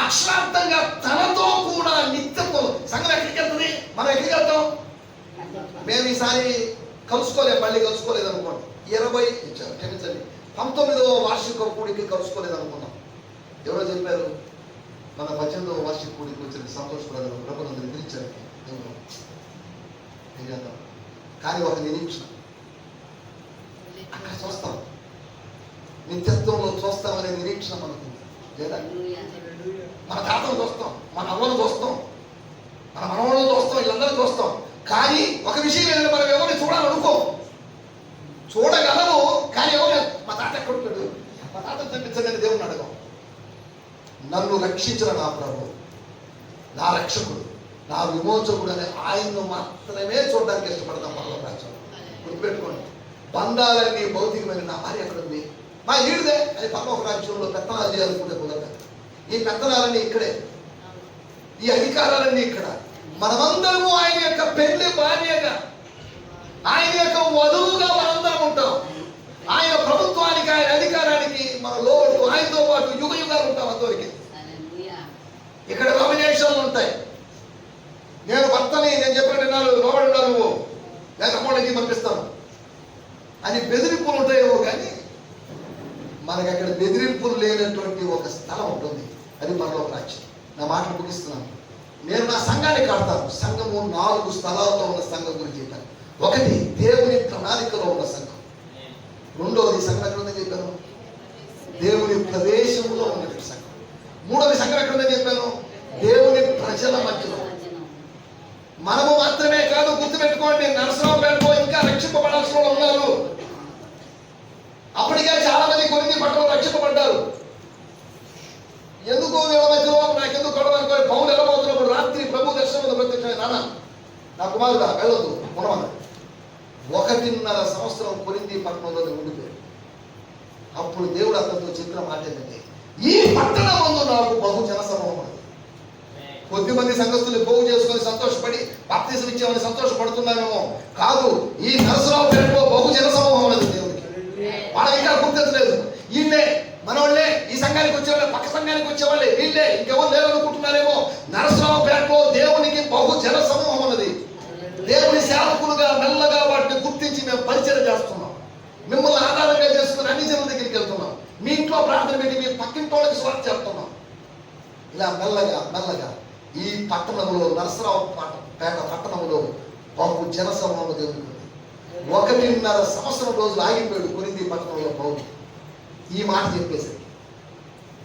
అక్షరార్థంగా తనతో కూడా నిత్యత్వం. సంఘం ఎక్కడికి వెళ్తుంది? మనం ఎక్కడికి వెళ్తాం? మేము ఈసారి మళ్ళీ కలుసుకోలేదు అనుకోండి. 19వ వార్షిక కూడికి కలుసుకోలేదు అనుకున్నాం. ఎవరో చెప్పారు, మన 18వ వార్షిక కూడికి వచ్చిన సంతోషపడదు, ప్రభుత్వం పిలిచారు. ఏం చేద్దాం? కానీ ఒక నిరీక్షణ అక్కడ చూస్తాం, నిత్యత్వంలో చూస్తామనే నిరీక్షణ మనకు లేదా? మన తాతను చూస్తాం, మన అవ్వను చూస్తాం, మన మనవలను చూస్తాం, వీళ్ళందరూ చూస్తాం. కానీ ఒక విషయం ఏంటంటే, మనం ఎవరిని చూడాలనుకో, చూడగలము. కానీ ఎవరు మా తాత ఎక్కడుంటాడు, మా తాత చూపించదని దేవుని అడగం. నన్ను రక్షించిన నా ప్రభు, నా రక్షకుడు, నా విమోచకుడు అనే ఆయన్ను మాత్రమే చూడడానికి ఇష్టపడతాం. పరలోక రాజ్యం గుర్తుపెట్టుకోండి. బంధాలన్నీ భౌతికమైన. నా భార్య ఎక్కడుంది, మా ఈడుదే అని పరలోక రాజ్యంలో పెత్తనాలు చేయాలనుకుంటే కుదరదు. ఈ పెత్తనాలన్నీ ఇక్కడే, ఈ అధికారాలన్నీ ఇక్కడ. మనమందరము ఆయన యొక్క పెళ్లి భార్యగా, ఆయన యొక్క వధువుగా మనందరం ఉంటాం. ఆయన ప్రభుత్వానికి, ఆయన అధికారానికి మన లోటు, ఆయనతో పాటు యుగ యుగాలు ఉంటాం. అంతవరకు ఇక్కడ నామినేషన్లు ఉంటాయి. నేను భర్తని, నేను చెప్పినట్టు లోబడి ఉండాలి, నువ్వు లేక అమ్మోళ్ళకి పంపిస్తాను అని బెదిరింపులు ఉంటాయేమో. కానీ మనకి అక్కడ బెదిరింపులు లేనటువంటి ఒక స్థలం ఉంటుంది, అది పరలోక రాజ్యం. నా మాటలు ముగిస్తున్నాను. నేను నా సంఘాన్ని కడతాను. సంఘము 4 స్థలాల్లో ఉన్న సంఘం గురించి చెప్పాను. ఒకటి దేవుని ప్రణాళికలో ఉన్న సంఘం. 2వది సంఘం ఎక్కడ ఉందని చెప్పాను? దేవుని ప్రదేశంలో ఉన్నటువంటి సంఘం. 3వది సంఘం ఎక్కడ ఉందని చెప్పాను? దేవుని ప్రజల మధ్యలో. మనము మాత్రమే కాదు, గుర్తుపెట్టుకోండి, నరసరావుపేటలో ఇంకా రక్షింపబడాల్సిన వాళ్ళు ఉన్నారు. అప్పటికే చాలా మంది కొరింథీ పట్టణంలో రక్షింపబడ్డారు. ఎందుకు వీళ్ళ మధ్యలో నాకెందుకు గొడవనుకోని పౌలు వెళ్ళబోతున్నప్పుడు రాత్రి ప్రభు దర్శనంలో ప్రత్యక్షమైన, నాన్న నా కుమారుడా వెళ్ళొద్దు ఉన్నవాడు. 1.5 సంవత్సరం కొరింథీ పట్టణంలో ఉండిపోయాడు. అప్పుడు దేవుడు అతనితో చెప్పిన మాట ఏంటంటే, ఈ పట్టణం ముందు నాకు బహుజన సమూహం ఉన్నది. కొద్దిమంది సంఘస్థులు పోగు చేసుకొని సంతోషపడి బాప్తిసం ఇచ్చామని సంతోషపడుతున్నామేమో కాదు, ఈ నరసరావుపేటలో బహుజన సమూహం ఉన్నది. దేవుడికి వాళ్ళకి ఇంకా గుర్తించలేదు. వీళ్ళే మనోళ్ళే, ఈ సంఘానికి వచ్చేవాళ్ళే, పక్క సంఘానికి వచ్చేవాళ్ళే, వీళ్ళే, ఇంకెవరు లేరనుకుంటున్నారేమో. నరసరావుపేటలో దేవునికి బహుజన సమూహం ఉన్నది. దేవుని సేవకులుగా మెల్లగా వాటిని గుర్తించి మేము పరిచయం చేస్తున్నాం. మిమ్మల్ని ఆధారంగా చేసుకుని అన్ని జనుల దగ్గరికి వెళ్తున్నాం. మీ ఇంట్లో ప్రార్థన పెట్టి మీ పక్కింటి వాళ్ళకి స్వార్థ చేస్తున్నాం. ఇలా మెల్లగా మెల్లగా ఈ పట్టణంలో, నరసరావుపేట పట్టణంలో బహు జన సమూహం దేవునికి 1.5 సంవత్సరం రోజులు ఆగిపోయాడు కొరింథీ పట్టణంలో పౌలు. ఈ మాట చెప్పేసరికి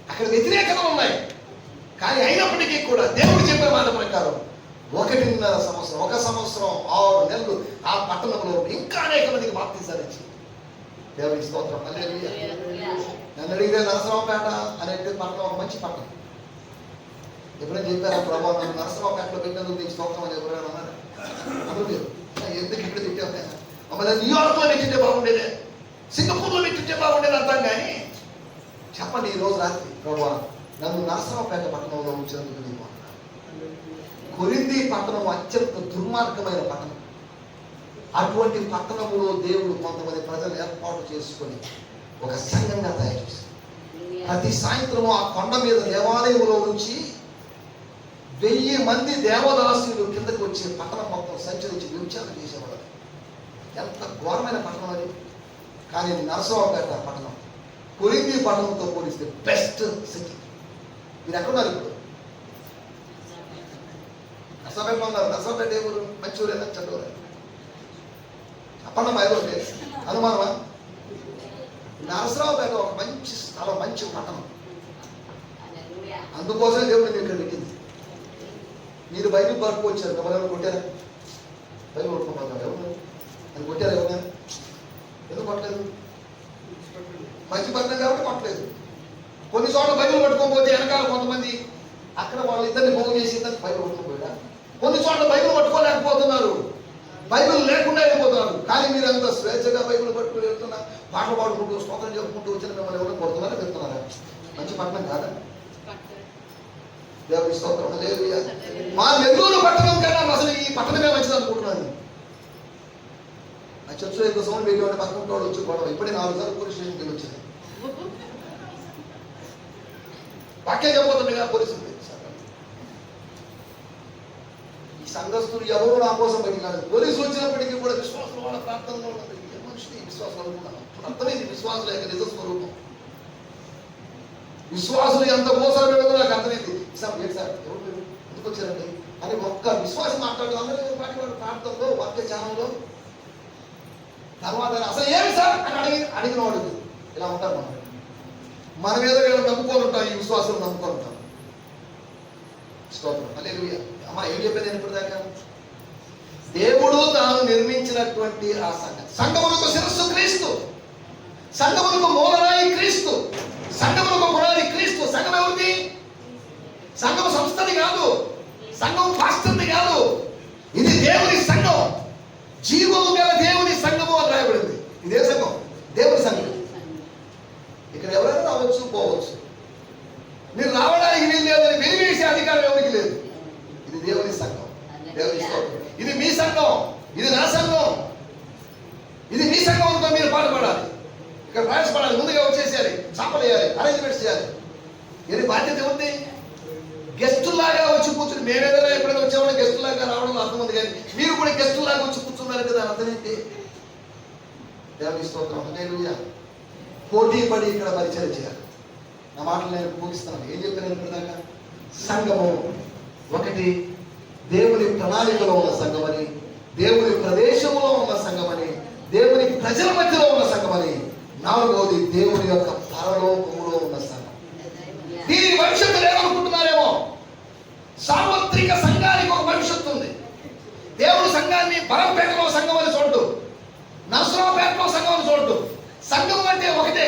అక్కడ వ్యతిరేకతలు ఉన్నాయి. కానీ అయినప్పటికీ కూడా దేవుడు చెప్పిన మాట ప్రకారం 1.5 సంవత్సరం, 1 సంవత్సరం 6 నెలలు ఆ పట్టణంలో ఇంకా అనేక మందికి బాప్తిసాలు ఇచ్చి దేవుని స్తోత్రం. హల్లెలూయా. నన్ను అడిగితే నరసరావుపేట అనే పట్టణం ఒక మంచి పట్టణం. ఎప్పుడైనా చెప్పారా, ప్రభావ నన్ను నరసరావుపేటలో పెట్టినందుకు నీకు స్తోత్రం అని ఎవరైనా అన్నారు? అందరూ ఎందుకు ఇక్కడ తిట్టావు? మమ్మల్ని న్యూయార్క్లో నెట్టింటే బాగుండేదే, సింగపూర్లో నెట్టింటే బాగుండేది అంటాం. కానీ చెప్పండి, ఈ రోజు రాత్రి ప్రభావ నన్ను నరసరావుపేట పట్టణంలో ఉంచినందుకు నీకు. కొరింథీ పట్టణం అత్యంత దుర్మార్గమైన పట్టణం. అటువంటి పట్టణంలో దేవుడు కొంతమంది ప్రజలు ఏర్పాటు చేసుకొని ఒక సంఘంగా తయారు చేశారు. ప్రతి సాయంత్రం ఆ కొండ మీద దేవాలయంలో నుంచి 1000 మంది దేవదాసులు కిందకి వచ్చి పట్టణం మొత్తం సంచరించి వ్యభిచారం చేసేవాడు. ఎంత ఘోరమైన పట్టణం అది. కానీ నరసరావుపేట పట్టణం కొరింథీ పట్టణంతో పోలిస్తే బెస్ట్ సిటీ. మీరు ఎక్కడున్నారు ఇప్పుడు? నరసరావుపేటలో ఉన్నారు. నరసరావుపేట ఏ ఊరు? మంచి ఊరేనా చెడ్డూరే? చెప్పండి మా ఏదో అనుమానమా? నరసరావుపేట ఒక మంచి స్థలం, మంచి పట్టణం. అందుకోసమే దేవుడు ఇక్కడ పెట్టింది. మీరు బైబిల్ పట్టుకొచ్చారు, ఎవరైనా కొట్టారా? బైబిల్ పట్టుకోపోతారు ఎవరు అని కొట్టారు? ఎవరైనా ఎందుకు కొట్టలేదు? మంచి పట్టణం కాబట్టి కొట్టలేదు. కొన్ని చోట్ల బైబిల్ పట్టుకోకపోతే వెనకాల కొంతమంది అక్కడ వాళ్ళిద్దరిని పోగు చేసి బైబిల్ పట్టుకోపోయా. కొన్ని చోట్ల బైబిల్ పట్టుకోలేకపోతున్నారు. బైబిల్ లేకుండా వెళ్ళిపోతున్నారు. కానీ మీరు అంత స్వేచ్ఛగా బైబిల్ పట్టుకుని వెళ్తున్నా, పాటలు పాడుకుంటూ స్తోత్రం చెప్పుకుంటూ వచ్చిన మిమ్మల్ని ఎవరు కొడుతున్నారా వెళ్తున్నారా? మంచి పట్టణం కాదా? దేవుని స్తోత్రం. హల్లెలూయా. మా నెల్లూరు పట్టణం కన్నా అసలు ఈ పట్టణమే మంచిది అనుకుంటున్నాను. నా చర్చలో ఎంత సౌండ్ వెళ్ళి పక్కన వాడు వచ్చి గొడవ ఇప్పుడే 4 సార్లు పోలీస్ స్టేషన్కి వెళ్ళి వచ్చింది. వాక్యం చెప్పబోతుండగా పోలీసులు ఈ సంఘస్థులు ఎవరు నా కోసం బయటికి కాదు. పోలీసులు వచ్చినప్పటికీ కూడా విశ్వాసం వాళ్ళ ప్రార్థనలో ఉన్నది. ఏ మనిషిని విశ్వాసం అనుకున్నాను. అర్థమైంది విశ్వాసుల యొక్క నిజ స్వరూపం. విశ్వాసులు ఎంత మోసాలు పెడదో నాకు అర్థమైంది. సార్ ఎవరు మీరు ఎందుకు వచ్చారండి అని ఒక్క విశ్వాసం మాట్లాడదు. అందరూ పాటి వాడు ప్రార్థనలో వాక్య ఛానంలో తర్వాత అసలు ఏమి సార్ అని అడిగిన వాడు ఇలా ఉంటారు. మనం ఏదో నమ్ముకొని ఉంటాం, ఈ విశ్వాసం నమ్ముకొని ఉంటాం. స్తోత్రం. హల్లెలూయా. అమ్మా ఏం చెప్పాను నేను ఇప్పుడు దాకా? దేవుడు తాను నిర్మించినటువంటి ఆ సంఘమునకు శిరస్సు క్రీస్తు, సంఘమునకు మూలరాయి క్రీస్తు, సంఘమునకు పునాది క్రీస్తు. సంఘం ఎవరిది? సంఘం సంస్థది కాదు, సంఘం పాస్టర్ది కాదు. ఇది దేవుని సంఘం, జీవము గల దేవుని సంఘము అని రాయబడింది. ఇదే సంఘం, దేవుని సంఘం. ఇక్కడ ఎవరైనా రావచ్చు పోవచ్చు. మీరు రావడానికి వీలు లేదని వెలివేసే అధికారం ఎవరికి లేదు. ఇది దేవుని సంఘం. దేవుని స్తోత్రం. ఇది మీ సంఘం, ఇది నా సంఘం, ఇది మీ సంఘం అనుకో. మీరు పాటుపడాలి, ఇక్కడ ప్రయాసపడాలి, ముందుగా వచ్చేసేయాలి, చాపలేయాలి, అరేంజ్మెంట్స్ చేయాలి. ఇది బాధ్యత ఉంది. గెస్టులాగా వచ్చి కూర్చుని మేమేదైనా ఎప్పుడైనా వచ్చామని గెస్టులాగా రావడం అర్థం ఉంది. కానీ మీరు కూడా గెస్టులాగా వచ్చి కూర్చున్నారు కదా, అర్థం ఏంటి? దేవుని స్తోత్రం. హల్లెలూయా. పోటీ పడి ఇక్కడ పరిచయం చేయాలి. నా మాటలు నేను ముగిస్తున్నాను. ఏం చెప్పాను ఇప్పుడు దాకా? సంఘము ఒకటి దేవుని ప్రణాళికలో ఉన్న సంఘమని, దేవుని ప్రదేశంలో ఉన్న సంఘమని, దేవుని ప్రజల మధ్యలో ఉన్న సంఘమని. 4వది దేవుని యొక్క పరలోకములో ఉన్న సంఘం. దీనికి భవిష్యత్తు లేదనుకుంటున్నారేమో. సార్వత్రిక సంఘానికి ఒక భవిష్యత్తు ఉంది. దేవుడు సంఘాన్ని బరంపేటలో సంఘం అని చూడడు, నరసరావుపేటలో సంఘం అని చూడడు. సంఘం అంటే ఒకటే.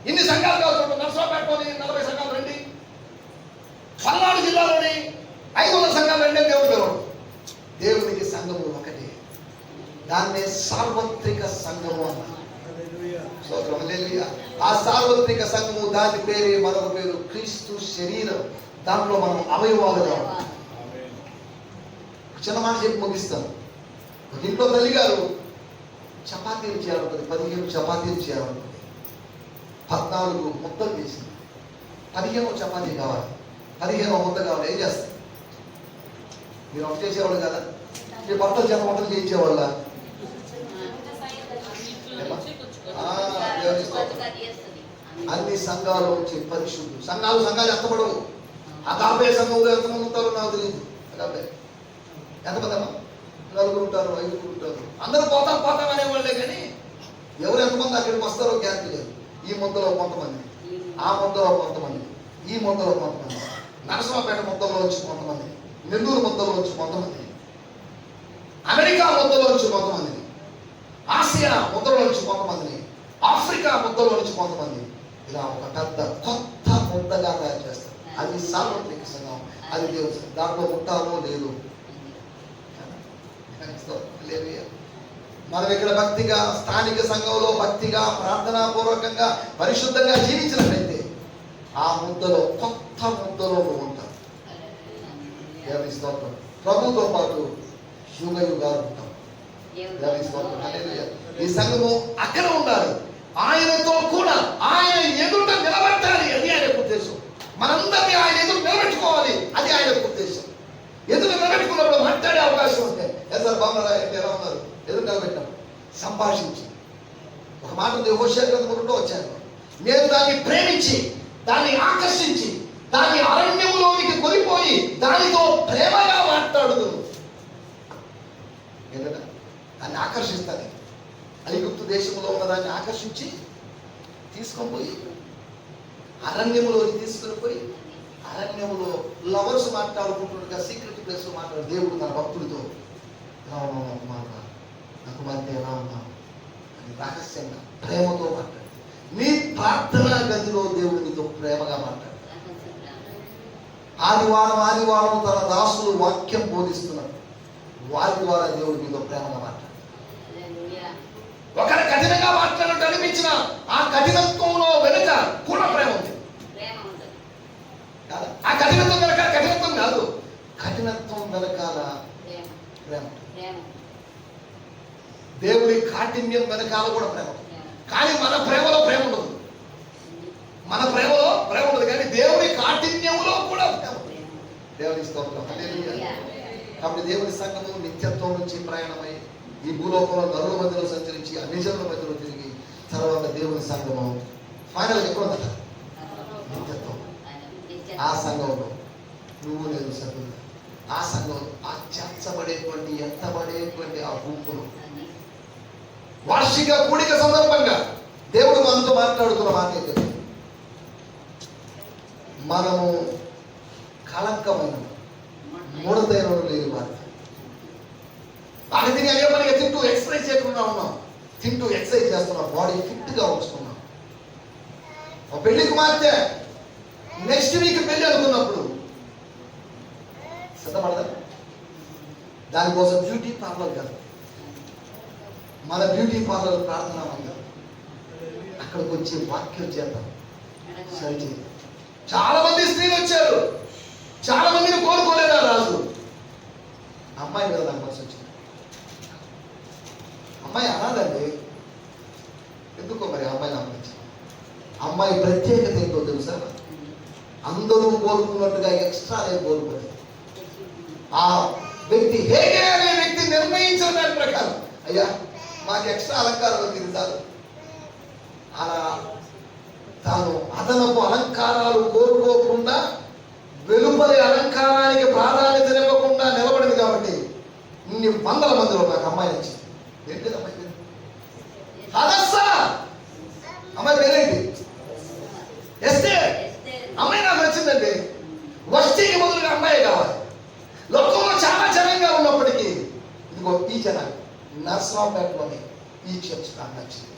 ఇన్ని సంఘాలు కావచ్చు. నరసరావుపేటలోని 40 సంఘాలు రండి, పల్నాడు జిల్లాలోని 500 సంఘాలు రండి అని దేవుడు పిలవడు. దేవునికి సంఘము ఒకటే. దాన్నే సార్వత్రిక సంఘము అన్నారు. ఆ సార్వత్రిక సంఘము, దాని పేరే మరొక పేరు క్రీస్తు శరీరం. దాంట్లో మనం అవయవాలుగా ఉన్నాం. చిన్న మాట చెప్పి ముగిస్తాను. ఇంట్లో తల్లి గారు చపాతీలు చేయాలంటుంది. 15 చపాతీలు చేయాలంటుంది. 14 ముద్దలు చేసింది. 15 చపాతీ కావాలి, 15 ముద్ద కావాలి. ఏం చేస్తారు? మీరు ఒకటి చేసేవాళ్ళు కదా, మీ భర్తలు చిన్న వంటలు చేయించేవాళ్ళ? అన్ని సంఘాలు వచ్చి పరిశుద్ధులు. సంఘాలు ఎత్తపడవు. అగాపే సంఘంలో ఎంతమంది ఉంటారో నాకు తెలియదు. అగాపే ఎంతమంది అమ్మా? 4 ఉంటారు, 5 ఉంటారు. అందరూ పోతాం అనేవాళ్ళే. కానీ ఎవరు ఎంతమంది అక్కడికి వస్తారో గ్యారెంటీ లేదు. ఈ ముద్దలో కొంతమంది, ఆ ముద్దలో కొంతమంది, ఈ ముద్దలో కొంతమంది, నరసరావుపేట ముద్దలో వచ్చి కొంతమంది, నెల్లూరు ముద్దలో వచ్చి కొంతమంది, అమెరికా ముద్దలో వచ్చి కొంతమంది, ఆసియా ముద్దలో నుంచి కొంతమందిని, ఆఫ్రికా ముద్దలో నుంచి కొంతమంది, ఇలా ఒక పెద్ద కొత్త ముద్దగా తయారు చేస్తారు. అది సార్వత్రిక సంఘం. అది దేవుడు. దాంట్లో ఉంటామో లేదు. మనం ఇక్కడ భక్తిగా, స్థానిక సంఘంలో భక్తిగా, ప్రార్థనాపూర్వకంగా, పరిశుద్ధంగా జీవించినట్లయితే ఆ ముద్దలో, కొత్త ముద్దలో నువ్వు ఉంటావు. దేవుని స్తోత్రం. ప్రభుతో పాటు యుగాలు ఉంటాం. దేవుని స్తోత్రం. హల్లెలూయా. ఈ సంఘము అక్కడ ఉండాలి. ఆయనతో కూడా ఆయన ఎదుట నిలబెట్టాలి. అది ఆయన ఉద్దేశం. మనందరినీ ఆయన ఎదురు నిలబెట్టుకోవాలి. అది ఆయన ఉద్దేశం. ఎదురు నిలబెట్టుకున్నప్పుడు మాట్లాడే అవకాశం ఉంటే, సార్ బాగున్నారా, ఎలా ఉన్నారు, ఎదురు నిలబెట్టాం, సంభాషించి. ఒక మాట హోషేయ గ్రంథంలో వచ్చాను. నేను దాన్ని ప్రేమించి, దాన్ని ఆకర్షించి, దాన్ని అరణ్యములోనికి కొనిపోయి దానితో ప్రేమగా మాట్లాడుతూ ఏంటంటే దాన్ని ఆకర్షిస్తాను. ఐగుప్తు దేశంలో ఉన్న దాన్ని ఆకర్షించి తీసుకొని పోయి అరణ్యములోకి తీసుకొని పోయి, అరణ్యములో లవర్స్ మాట్లాడుకుంటుండగా సీక్రెట్ ప్లేస్ లో మాట్లాడు. దేవుడు తన భక్తుడితో ఎలా ఉన్నావు మాట, నాకు మధ్య ఎలా ఉన్నావు అని రహస్యంగా ప్రేమతో మాట్లాడు. నీ ప్రార్థనా గదిలో దేవుడు నీతో ప్రేమగా మాట్లాడు. ఆదివారం తన దాసులు వాక్యం బోధిస్తున్నారు. వారి ద్వారా దేవుడు మీతో ప్రేమగా మాట్లాడు. హల్లెలూయా. ఒకరి కఠినంగా మాట్లాడినట్టు అనిపించిన ఆ కఠినత్వంలో వెనుక కూడా ప్రేమ ఉంది. ప్రేమ ఉంటుంది. కాదా? ఆ కఠినత్వం వెనకాల కఠినత్వం కాదు, కఠినత్వం వెనకాల ప్రేమ. ప్రేమ. ప్రేమ. దేవుడి కాఠిన్యం వెనకాల కూడా ప్రేమ. కానీ మన ప్రేమలో ప్రేమ ఉండదు. మన ప్రేమలో ప్రేమ ఉండదు, కానీ దేవుడి కాఠిన్యంలో కూడా ప్రేమ. దేవుని స్తోత్రం. హల్లెలూయా. కాబట్టి దేవుని సంఘము నిత్యత్వం నుంచి ప్రయాణమై ఈ భూలోకంలో నరుల మధ్యలో సంచరించి అన్యజనుల మధ్యలో తిరిగి తర్వాత దేవుని సంఘము ఫైనల్ ఎక్కడ ఉందట? నిత్యత్వం. ఆ సంఘంలో నువ్వు నేను సభ్యులు, ఆ సంఘంలో ఆ చేర్చబడేటువంటి ఎత్తబడేటువంటి ఆ గుంపులు వార్షిక కూడిక సందర్భంగా దేవుడు మనతో మాట్లాడుతున్న మాట ఏంటంటే, మనము కళంకమైన మూడతైన లేని వారి తిని అయ్యే పనిగా తింటూ ఎక్సర్సైజ్ చేయకుండా ఉన్నాం, తింటూ ఎక్సర్సైజ్ చేస్తున్నాం, బాడీ ఫిట్ గా ఉంచుకున్నాం. ఒక పెళ్లికి మారితే నెక్స్ట్ వీక్ పెళ్లి అనుకున్నప్పుడు సిద్ధపడదా? దానికోసం బ్యూటీ పార్లర్ కాదు, మన బ్యూటీ పార్లర్ ప్రార్థన మందిరం, అక్కడికి వచ్చి వాక్యం చేద్దాం. సరి చాలా మంది స్త్రీలు వచ్చారు, చాలా మందిని కోరుకోలేదా రాజు? అమ్మాయి మీద నాకు మనసు వచ్చింది. అమ్మాయి అనాదండి, ఎందుకో మరి అమ్మాయి నాకు నచ్చింది. అమ్మాయి ప్రత్యేకత ఏంటో తెలుసా? అందరూ కోరుకున్నట్టుగా ఎక్స్ట్రా నేను కోరుకోలేదు. ఆ వ్యక్తి హేగే అనే వ్యక్తి నిర్ణయించిన దాని ప్రకారం, అయ్యా మాకు ఎక్స్ట్రా అలంకారం వచ్చింది చాలు, అలా తాను అదనపు అలంకారాలు కోరుకోకుండా వెలుపలి అలంకారానికి ప్రాధాన్యతనివ్వకుండా నిలబడింది. కాబట్టి ఇన్ని వందల మందిలో నాకు అమ్మాయి నచ్చింది. ఏంటి అమ్మాయి పేరు? హదస్సా. అమ్మాయి పేరేంటి? ఎస్తేర్. అమ్మాయి నాకు నచ్చిందండి. వస్తీకి బదులుగా అమ్మాయి కావాలి. లోకంలో చాలా జనంగా ఉన్నప్పటికీ ఇదిగో ఈ జనం నర్సరావుపేటలోని ఈ చర్చ్ నాకు నచ్చింది.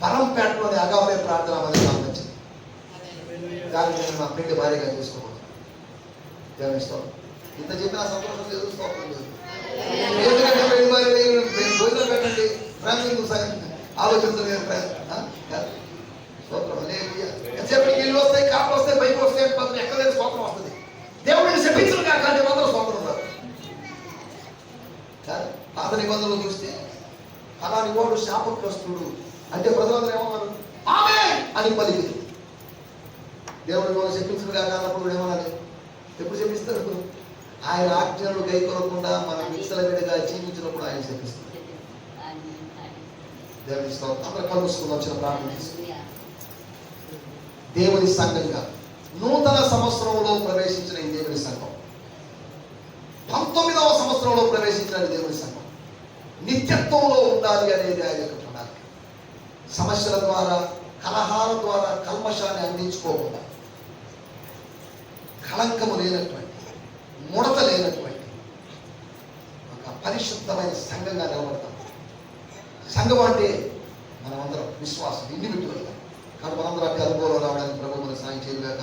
పరంపేటలోని అగావే ప్రార్థన అనేది నాకు నచ్చింది. దాన్ని నేను నా పెళ్లి భార్యగా చేసుకోవాలి. దేవుని స్తోత్రం. ఇంత చెప్పిన సంతోషం లేదు, స్తోత్రం లేదు. ఎందుకంటే పెళ్లి భార్య భోజనం పెట్టండి, ఫ్యామిలీ ఆలోచించలేదు. స్తోత్రం. ఎంతసేపటికి ఇల్లు వస్తాయి, కాపులు వస్తాయి, బైక్ వస్తాయి, మాత్రం ఎక్కడ లేదు స్తోత్రం వస్తుంది. దేవుడిని శపించరు కాకండి మాత్రం స్తోత్రం రాదు. పాత నిబంధనలు చూస్తే అలాంటి వాడు శాపగ్రస్తుడు అంటే ప్రజలందరూ ఏమన్నారు? ఆమేన్ అని పలికి. దేవుడు వాళ్ళు చెప్పించడు కాక అన్నప్పుడు ఏమనాలి? ఎప్పుడు చెప్పిస్తారు? ఆయన ఆజ్ఞలు గైకొనకుండా మనం విచ్చలవిడిగా జీవించినప్పుడు ఆయన చెప్పిస్తారు. దేవుని స్తోత్రం. అందరూ కలుసుకుని వచ్చిన ప్రార్థన దేవుని సంఘంగా నూతన సంవత్సరంలో ప్రవేశించిన ఈ దేవుని సంఘం, 19వ సంవత్సరంలో ప్రవేశించిన దేవుని సంఘం నిత్యత్వంలో ఉండాలి అనేది ఆయన యొక్క ప్రణాళిక. సమస్యల ద్వారా, కలహాల ద్వారా కల్మషాన్ని అందించుకోకుండా, కళంకము లేనటువంటి, ముడత లేనటువంటి ఒక పరిశుద్ధమైన సంఘంగా నిలబడతాం. సంఘం అంటే మనమందరం విశ్వాసం, ఇండివిజువల్గా. కానీ మనందరం అనుభవంలో రావడానికి ప్రభువుని సాయం చేయలేక